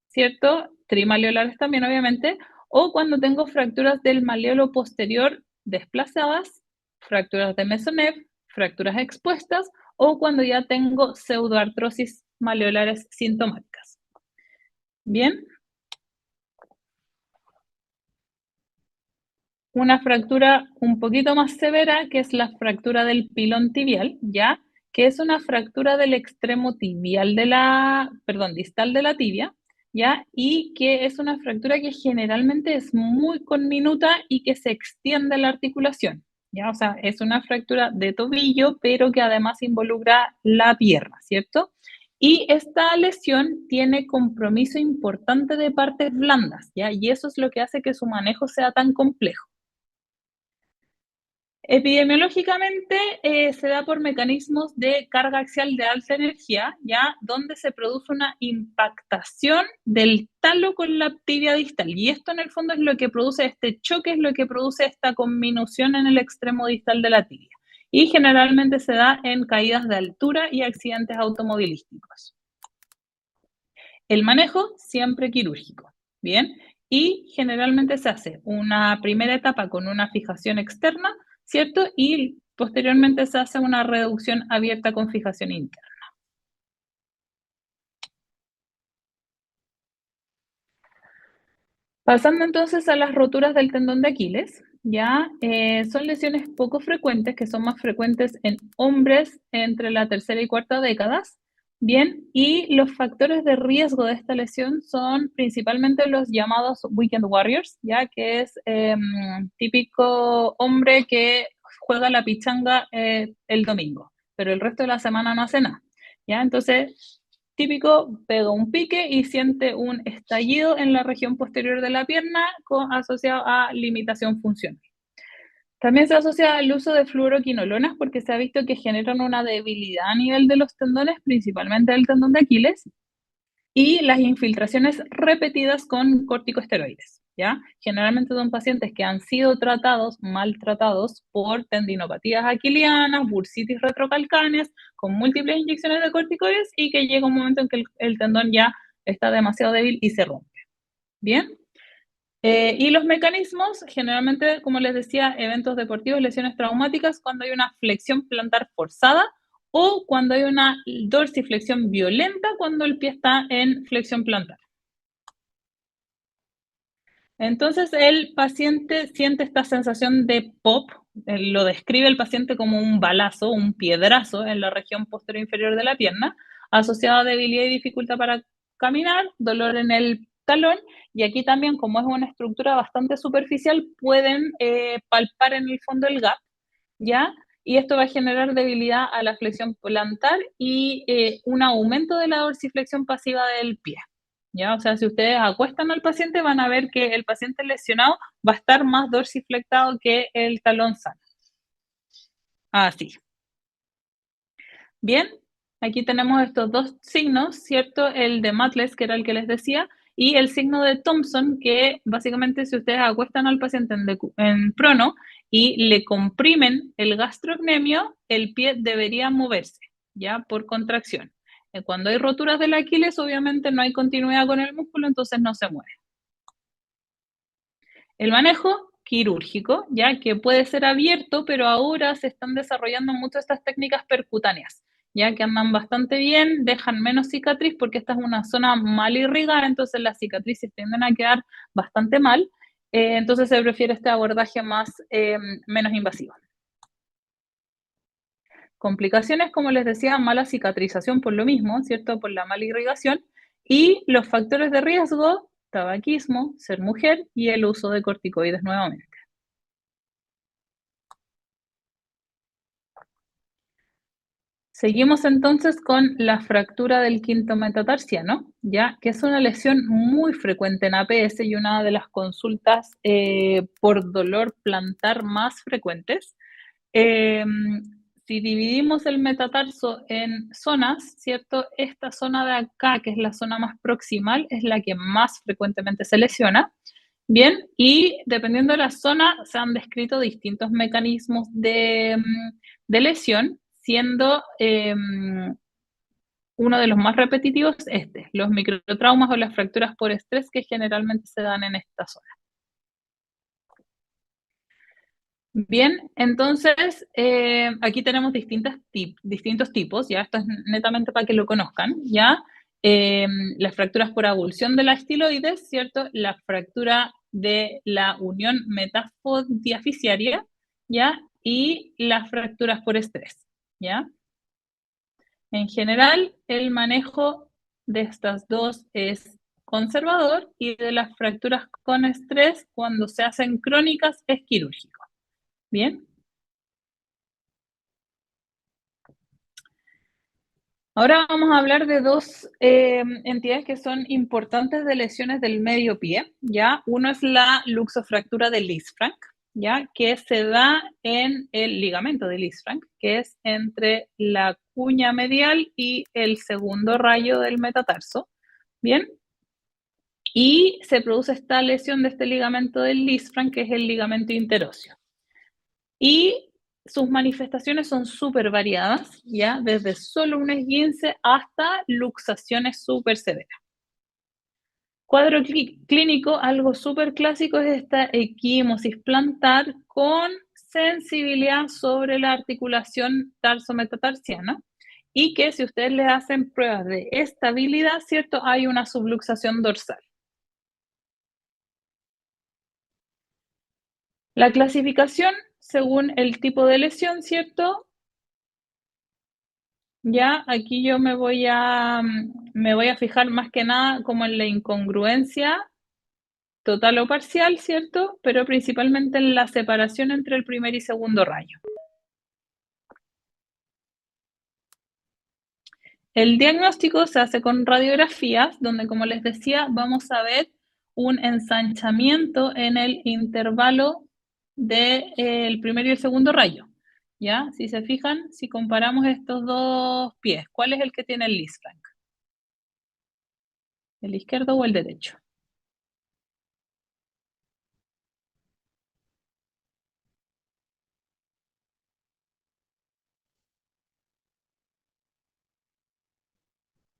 ¿cierto? Trimaleolares también, obviamente, o cuando tengo fracturas del maleolo posterior desplazadas, fracturas de Mesonev, fracturas expuestas, o cuando ya tengo pseudoartrosis maleolares sintomáticas. Bien. una fractura un poquito más severa, que es la fractura del pilón tibial, ¿ya? Que es una fractura del extremo tibial de la, perdón, distal de la tibia, ¿ya? Y que es una fractura que generalmente es muy conminuta y que se extiende la articulación, ¿ya? O sea, es una fractura de tobillo, pero que además involucra la pierna, ¿cierto? Y esta lesión tiene compromiso importante de partes blandas, ¿ya? Y eso es lo que hace que su manejo sea tan complejo. Epidemiológicamente se da por mecanismos de carga axial de alta energía, ¿ya? Donde se produce una impactación del talo con la tibia distal. Y esto en el fondo es lo que produce este choque, es lo que produce esta conminución en el extremo distal de la tibia. Y generalmente se da en caídas de altura y accidentes automovilísticos. El manejo siempre quirúrgico, ¿bien? Y generalmente se hace una primera etapa con una fijación externa, ¿cierto? Y posteriormente se hace una reducción abierta con fijación interna. Pasando entonces a las roturas del tendón de Aquiles, ya son lesiones poco frecuentes, que son más frecuentes en hombres entre la tercera y cuarta décadas, bien, y los factores de riesgo de esta lesión son principalmente los llamados weekend warriors, ya que es típico hombre que juega la pichanga el domingo, pero el resto de la semana no hace nada, ya, entonces típico, pega un pique y siente un estallido en la región posterior de la pierna asociado a limitación funcional. También se asocia al uso de fluoroquinolonas porque se ha visto que generan una debilidad a nivel de los tendones, principalmente del tendón de Aquiles, y las infiltraciones repetidas con corticosteroides, ¿ya? Generalmente son pacientes que han sido tratados, maltratados por tendinopatías aquilianas, bursitis retrocalcáneas, con múltiples inyecciones de corticoides y que llega un momento en que el tendón ya está demasiado débil y se rompe, ¿bien? Y los mecanismos, generalmente, como les decía, eventos deportivos, lesiones traumáticas, cuando hay una flexión plantar forzada o cuando hay una dorsiflexión violenta, cuando el pie está en flexión plantar. Entonces, el paciente siente esta sensación de pop, lo describe el paciente como un balazo, un piedrazo en la región posterior inferior de la pierna, asociado a debilidad y dificultad para caminar, dolor en el talón, y aquí también, como es una estructura bastante superficial, pueden palpar en el fondo el gap, ¿ya? Y esto va a generar debilidad a la flexión plantar y un aumento de la dorsiflexión pasiva del pie. ¿Ya? O sea, si ustedes acuestan al paciente, van a ver que el paciente lesionado va a estar más dorsiflectado que el talón sano. Así. Bien, aquí tenemos estos dos signos, ¿cierto? El de Matles, que era el que les decía, y el signo de Thompson, que básicamente si ustedes acuestan al paciente en prono y le comprimen el gastrocnemio, el pie debería moverse, ¿ya? Por contracción. Cuando hay roturas del Aquiles, obviamente no hay continuidad con el músculo, entonces no se mueve. El manejo quirúrgico, ya que puede ser abierto, pero ahora se están desarrollando mucho estas técnicas percutáneas, ya que andan bastante bien, dejan menos cicatriz porque esta es una zona mal irrigada, entonces las cicatrices tienden a quedar bastante mal, entonces se prefiere este abordaje más, menos invasivo. Complicaciones, como les decía, mala cicatrización por lo mismo, ¿cierto? Por la mala irrigación. Y los factores de riesgo, tabaquismo, ser mujer y el uso de corticoides nuevamente. Seguimos entonces con la fractura del quinto metatarsiano, ya que es una lesión muy frecuente en APS y una de las consultas por dolor plantar más frecuentes. Si dividimos el metatarso en zonas, ¿cierto? Esta zona de acá, que es la zona más proximal, es la que más frecuentemente se lesiona. Bien, y dependiendo de la zona, se han descrito distintos mecanismos de lesión, siendo uno de los más repetitivos los microtraumas o las fracturas por estrés que generalmente se dan en esta zona. Bien, entonces aquí tenemos distintos tipos, ya esto es netamente para que lo conozcan, ya las fracturas por avulsión de la estiloides, ¿cierto? La fractura de la unión metafodiafisiaria, ¿ya? Y las fracturas por estrés, ¿ya? En general, el manejo de estas dos es conservador y de las fracturas con estrés, cuando se hacen crónicas, es quirúrgico. ¿Bien? Ahora vamos a hablar de dos entidades que son importantes de lesiones del medio pie, ¿ya? Uno es la luxofractura de Lisfranc, ¿ya? Que se da en el ligamento de Lisfranc, que es entre la cuña medial y el segundo rayo del metatarso, ¿bien? Y se produce esta lesión de este ligamento del Lisfranc, que es el ligamento interóseo. Y sus manifestaciones son súper variadas, ¿ya? Desde solo un esguince hasta luxaciones súper severas. Cuadro clínico, algo súper clásico es esta equimosis plantar con sensibilidad sobre la articulación tarso-metatarsiana y que si ustedes le hacen pruebas de estabilidad, ¿cierto? Hay una subluxación dorsal. La clasificación, según el tipo de lesión, ¿cierto? Ya, aquí yo me voy a fijar más que nada como en la incongruencia total o parcial, ¿cierto? Pero principalmente en la separación entre el primer y segundo rayo. El diagnóstico se hace con radiografías, donde, como les decía, vamos a ver un ensanchamiento en el intervalo del primer y el segundo rayo. ¿Ya? Si se fijan, si comparamos estos dos pies, ¿cuál es el que tiene el Lisfranc? ¿El izquierdo o el derecho?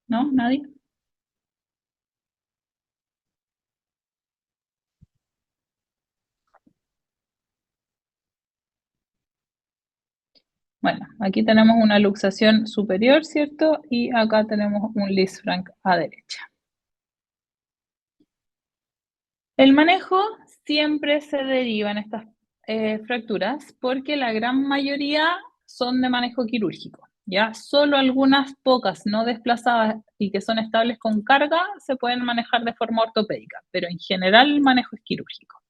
¿No? ¿Nadie? Bueno, aquí tenemos una luxación superior, ¿cierto? Y acá tenemos un Lisfranc a derecha. El manejo siempre se deriva en estas fracturas porque la gran mayoría son de manejo quirúrgico, ¿ya? Solo algunas pocas no desplazadas y que son estables con carga se pueden manejar de forma ortopédica, pero en general el manejo es quirúrgico.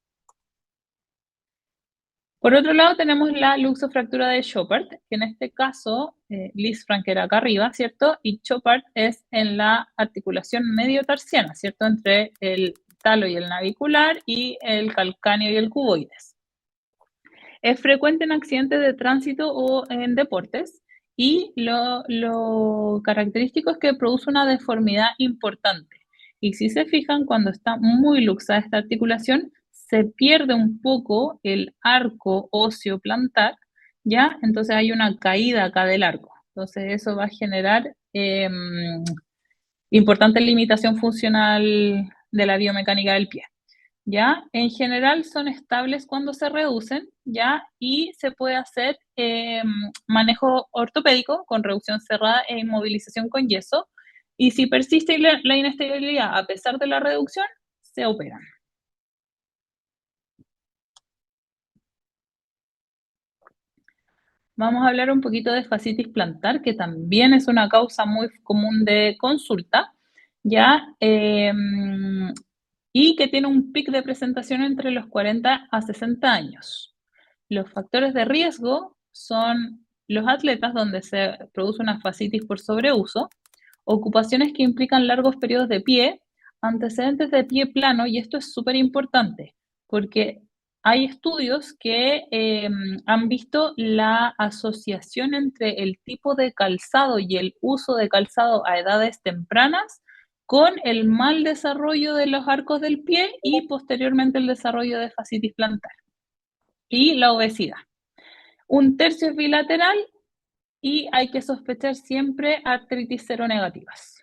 Por otro lado, tenemos la luxofractura de Chopard, que en este caso, Lisfranc era acá arriba, ¿cierto? Y Chopard es en la articulación medio-tarsiana, ¿cierto? Entre el talo y el navicular y el calcáneo y el cuboides. Es frecuente en accidentes de tránsito o en deportes y lo característico es que produce una deformidad importante. Y si se fijan, cuando está muy luxada esta articulación, se pierde un poco el arco óseo plantar, ¿ya? Entonces hay una caída acá del arco. Entonces eso va a generar importante limitación funcional de la biomecánica del pie. ¿Ya? En general son estables cuando se reducen, ¿ya? Y se puede hacer manejo ortopédico con reducción cerrada e inmovilización con yeso. Y si persiste la inestabilidad a pesar de la reducción, se operan. Vamos a hablar un poquito de fascitis plantar, que también es una causa muy común de consulta, ¿ya? Y que tiene un pic de presentación entre los 40 a 60 años. Los factores de riesgo son los atletas, donde se produce una fascitis por sobreuso, ocupaciones que implican largos periodos de pie, antecedentes de pie plano, y esto es súper importante, porque hay estudios que han visto la asociación entre el tipo de calzado y el uso de calzado a edades tempranas con el mal desarrollo de los arcos del pie y posteriormente el desarrollo de fascitis plantar. Y la obesidad. Un tercio es bilateral y hay que sospechar siempre artritis seronegativas.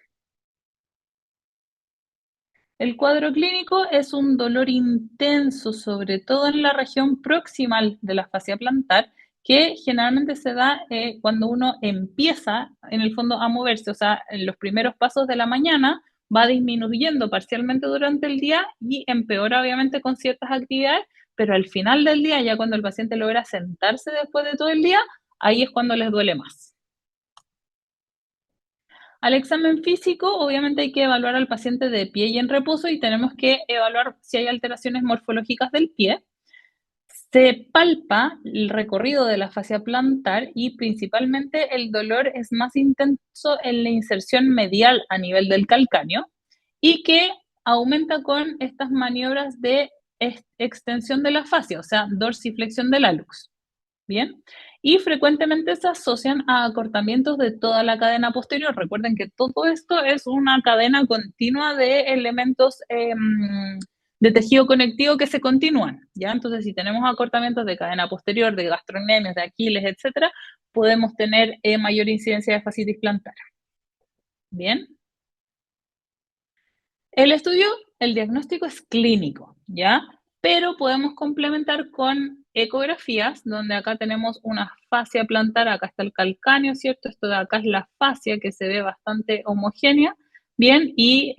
El cuadro clínico es un dolor intenso, sobre todo en la región proximal de la fascia plantar, que generalmente se da cuando uno empieza, en el fondo, a moverse, o sea, en los primeros pasos de la mañana, va disminuyendo parcialmente durante el día y empeora obviamente con ciertas actividades, pero al final del día, ya cuando el paciente logra sentarse después de todo el día, ahí es cuando les duele más. Al examen físico, obviamente hay que evaluar al paciente de pie y en reposo y tenemos que evaluar si hay alteraciones morfológicas del pie. Se palpa el recorrido de la fascia plantar y principalmente el dolor es más intenso en la inserción medial a nivel del calcáneo y que aumenta con estas maniobras de extensión de la fascia, o sea, dorsiflexión del hallux. Bien, y frecuentemente se asocian a acortamientos de toda la cadena posterior. Recuerden que todo esto es una cadena continua de elementos de tejido conectivo que se continúan, ¿ya? Entonces, si tenemos acortamientos de cadena posterior, de gastrocnemios, de Aquiles, etcétera, podemos tener mayor incidencia de fascitis plantar. Bien. El estudio, el diagnóstico es clínico, ¿ya? Pero podemos complementar con ecografías, donde acá tenemos una fascia plantar, acá está el calcáneo, ¿cierto? Esto de acá es la fascia que se ve bastante homogénea, ¿bien? Y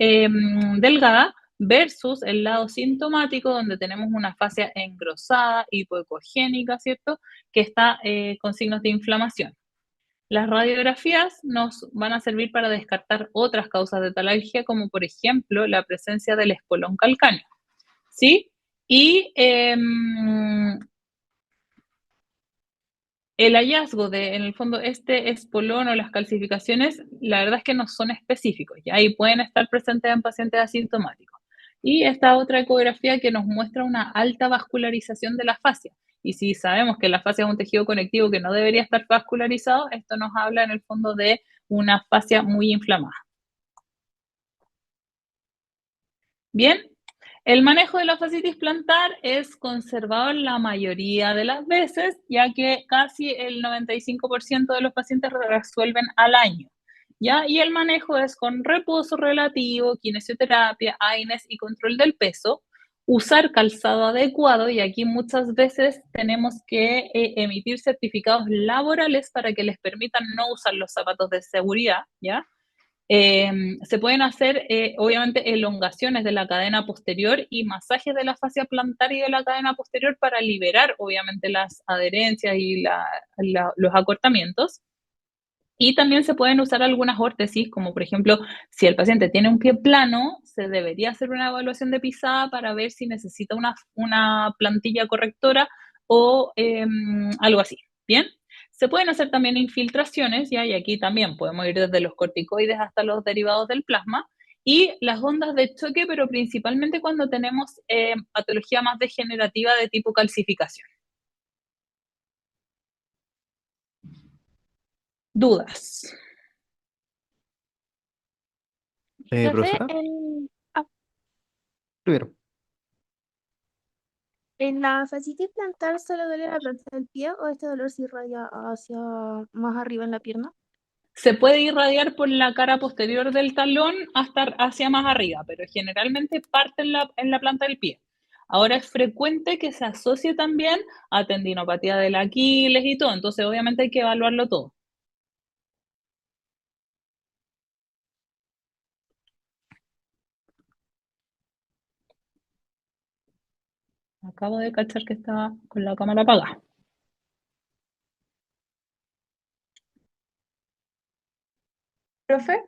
delgada, versus el lado sintomático, donde tenemos una fascia engrosada, hipoecogénica, ¿cierto? Que está con signos de inflamación. Las radiografías nos van a servir para descartar otras causas de talalgia, como por ejemplo la presencia del espolón calcáneo, ¿sí? Y el hallazgo de, en el fondo, este espolón o las calcificaciones, la verdad es que no son específicos, ¿ya? Y pueden estar presentes en pacientes asintomáticos. Y esta otra ecografía que nos muestra una alta vascularización de la fascia. Y si sabemos que la fascia es un tejido conectivo que no debería estar vascularizado, esto nos habla en el fondo de una fascia muy inflamada. Bien, el manejo de la fascitis plantar es conservador la mayoría de las veces, ya que casi el 95% de los pacientes resuelven al año, ¿ya? Y el manejo es con reposo relativo, kinesioterapia, AINES y control del peso, usar calzado adecuado, y aquí muchas veces tenemos que emitir certificados laborales para que les permitan no usar los zapatos de seguridad, ¿ya? Se pueden hacer, obviamente, elongaciones de la cadena posterior y masajes de la fascia plantar y de la cadena posterior para liberar, obviamente, las adherencias y los acortamientos. Y también se pueden usar algunas órtesis, como por ejemplo, si el paciente tiene un pie plano, se debería hacer una evaluación de pisada para ver si necesita una plantilla correctora o algo así. ¿Bien? Se pueden hacer también infiltraciones, ¿ya? Y aquí también podemos ir desde los corticoides hasta los derivados del plasma. Y las ondas de choque, pero principalmente cuando tenemos patología más degenerativa de tipo calcificación. ¿Dudas? Profe, Profesora, primero. ¿en la fascitis plantar solo duele la planta del pie o este dolor se irradia hacia más arriba en la pierna? Se puede irradiar por la cara posterior del talón hasta hacia más arriba, pero generalmente parte en la planta del pie. Ahora es frecuente que se asocie también a tendinopatía del Aquiles y todo, entonces obviamente hay que evaluarlo todo. Acabo de cachar que estaba con la cámara apagada. Profe,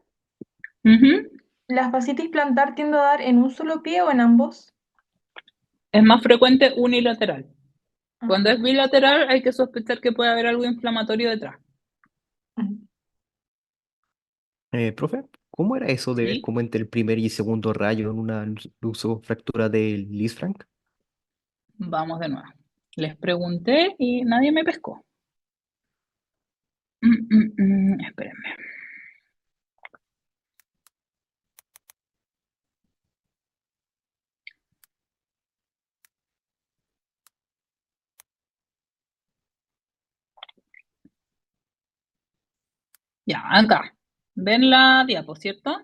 Ujú. ¿la fascitis plantar tiende a dar en un solo pie o en ambos? Es más frecuente unilateral. Cuando Ah, es bilateral hay que sospechar que puede haber algo inflamatorio detrás. mm. Profe, ¿cómo era eso de ver ¿Sí? como entre el primer y segundo rayo en una fractura del Lisfranc? Vamos de nuevo. Les pregunté y nadie me pescó. Espérenme. Ya, acá. ¿Ven la diapo, cierto?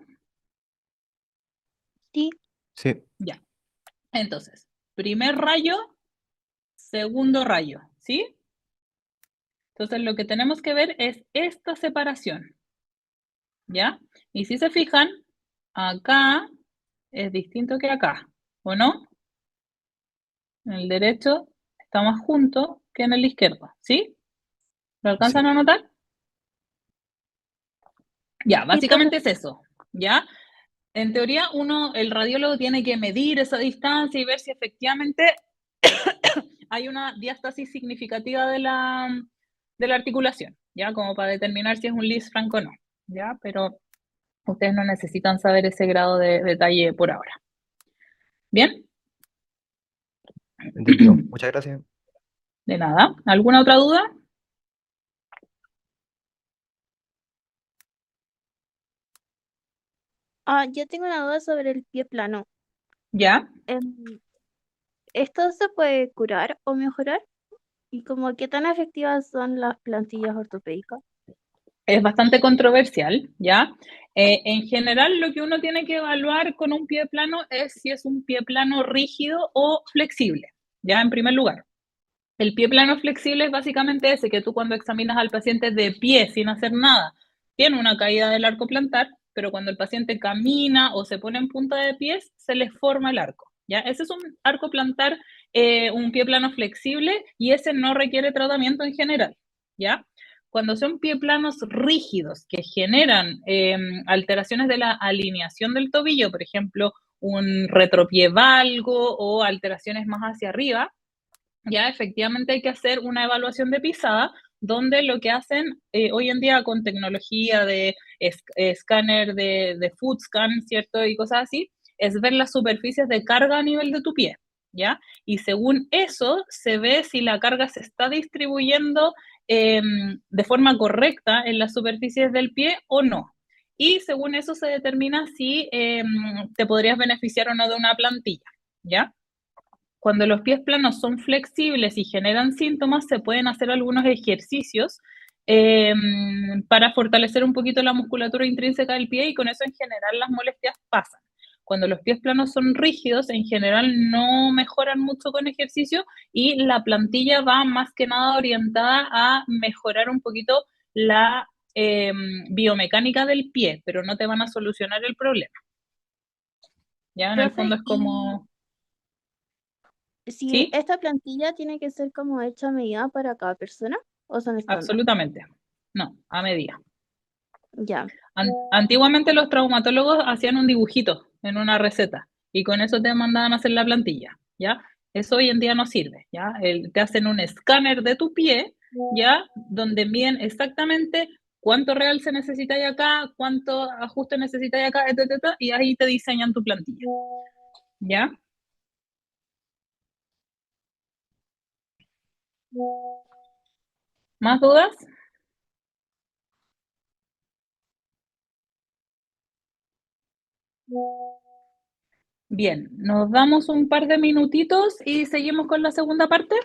Sí. Sí, Ya. Entonces, primer rayo, segundo rayo, ¿sí? Entonces, lo que tenemos que ver es esta separación, ¿ya? Y si se fijan, acá es distinto que acá, ¿o no? En el derecho está más junto que en el izquierdo, ¿sí? ¿Lo alcanzan a notar? Ya, Sí, profe. básicamente es eso, ¿ya? En teoría, el radiólogo tiene que medir esa distancia y ver si efectivamente hay una diástasis significativa de la articulación, ¿ya? Como para determinar si es un Lisfranc o no, ¿ya? Pero ustedes no necesitan saber ese grado de detalle por ahora. ¿Bien? Entendido. Muchas gracias. De nada. ¿Alguna otra duda? Yo tengo una duda sobre el pie plano. ¿Ya? ¿Esto se puede curar o mejorar? ¿Y como qué tan efectivas son las plantillas ortopédicas? Es bastante controversial, ¿ya? En general, lo que uno tiene que evaluar con un pie plano es si es un pie plano rígido o flexible, ¿ya? En primer lugar. El pie plano flexible es básicamente ese, que tú cuando examinas al paciente de pie sin hacer nada, tiene una caída del arco plantar, pero cuando el paciente camina o se pone en punta de pies, se le forma el arco, ¿ya? Ese es un arco plantar, un pie plano flexible, y ese no requiere tratamiento en general, ¿ya? Cuando son pie planos rígidos que generan alteraciones de la alineación del tobillo, por ejemplo, un retropié valgo o alteraciones más hacia arriba, ya efectivamente hay que hacer una evaluación de pisada, donde lo que hacen hoy en día con tecnología de escáner de Footscan, ¿cierto? Y cosas así, es ver las superficies de carga a nivel de tu pie, ¿ya? Y según eso se ve si la carga se está distribuyendo de forma correcta en las superficies del pie o no. Y según eso se determina si te podrías beneficiar o no de una plantilla, ¿ya? Cuando los pies planos son flexibles y generan síntomas, se pueden hacer algunos ejercicios eh, para fortalecer un poquito la musculatura intrínseca del pie, y con eso en general las molestias pasan. Cuando los pies planos son rígidos, en general no mejoran mucho con ejercicio, y la plantilla va más que nada orientada a mejorar un poquito la biomecánica del pie, pero no te van a solucionar el problema. Ya en el Profe, fondo es como... si ¿Sí? esta plantilla tiene que ser como hecha a medida para cada persona o son estándar? Absolutamente. No, a medida. Ya. Antiguamente los traumatólogos hacían un dibujito en una receta y con eso te mandaban a hacer la plantilla, ¿ya? Eso hoy en día no sirve, ¿ya? Te hacen un escáner de tu pie, ¿ya? Donde miden exactamente cuánto real se necesita acá, cuánto ajuste necesita acá, etc. Y ahí te diseñan tu plantilla, ¿ya? ¿Más dudas? Bien, nos damos un par de minutitos y seguimos con la segunda parte.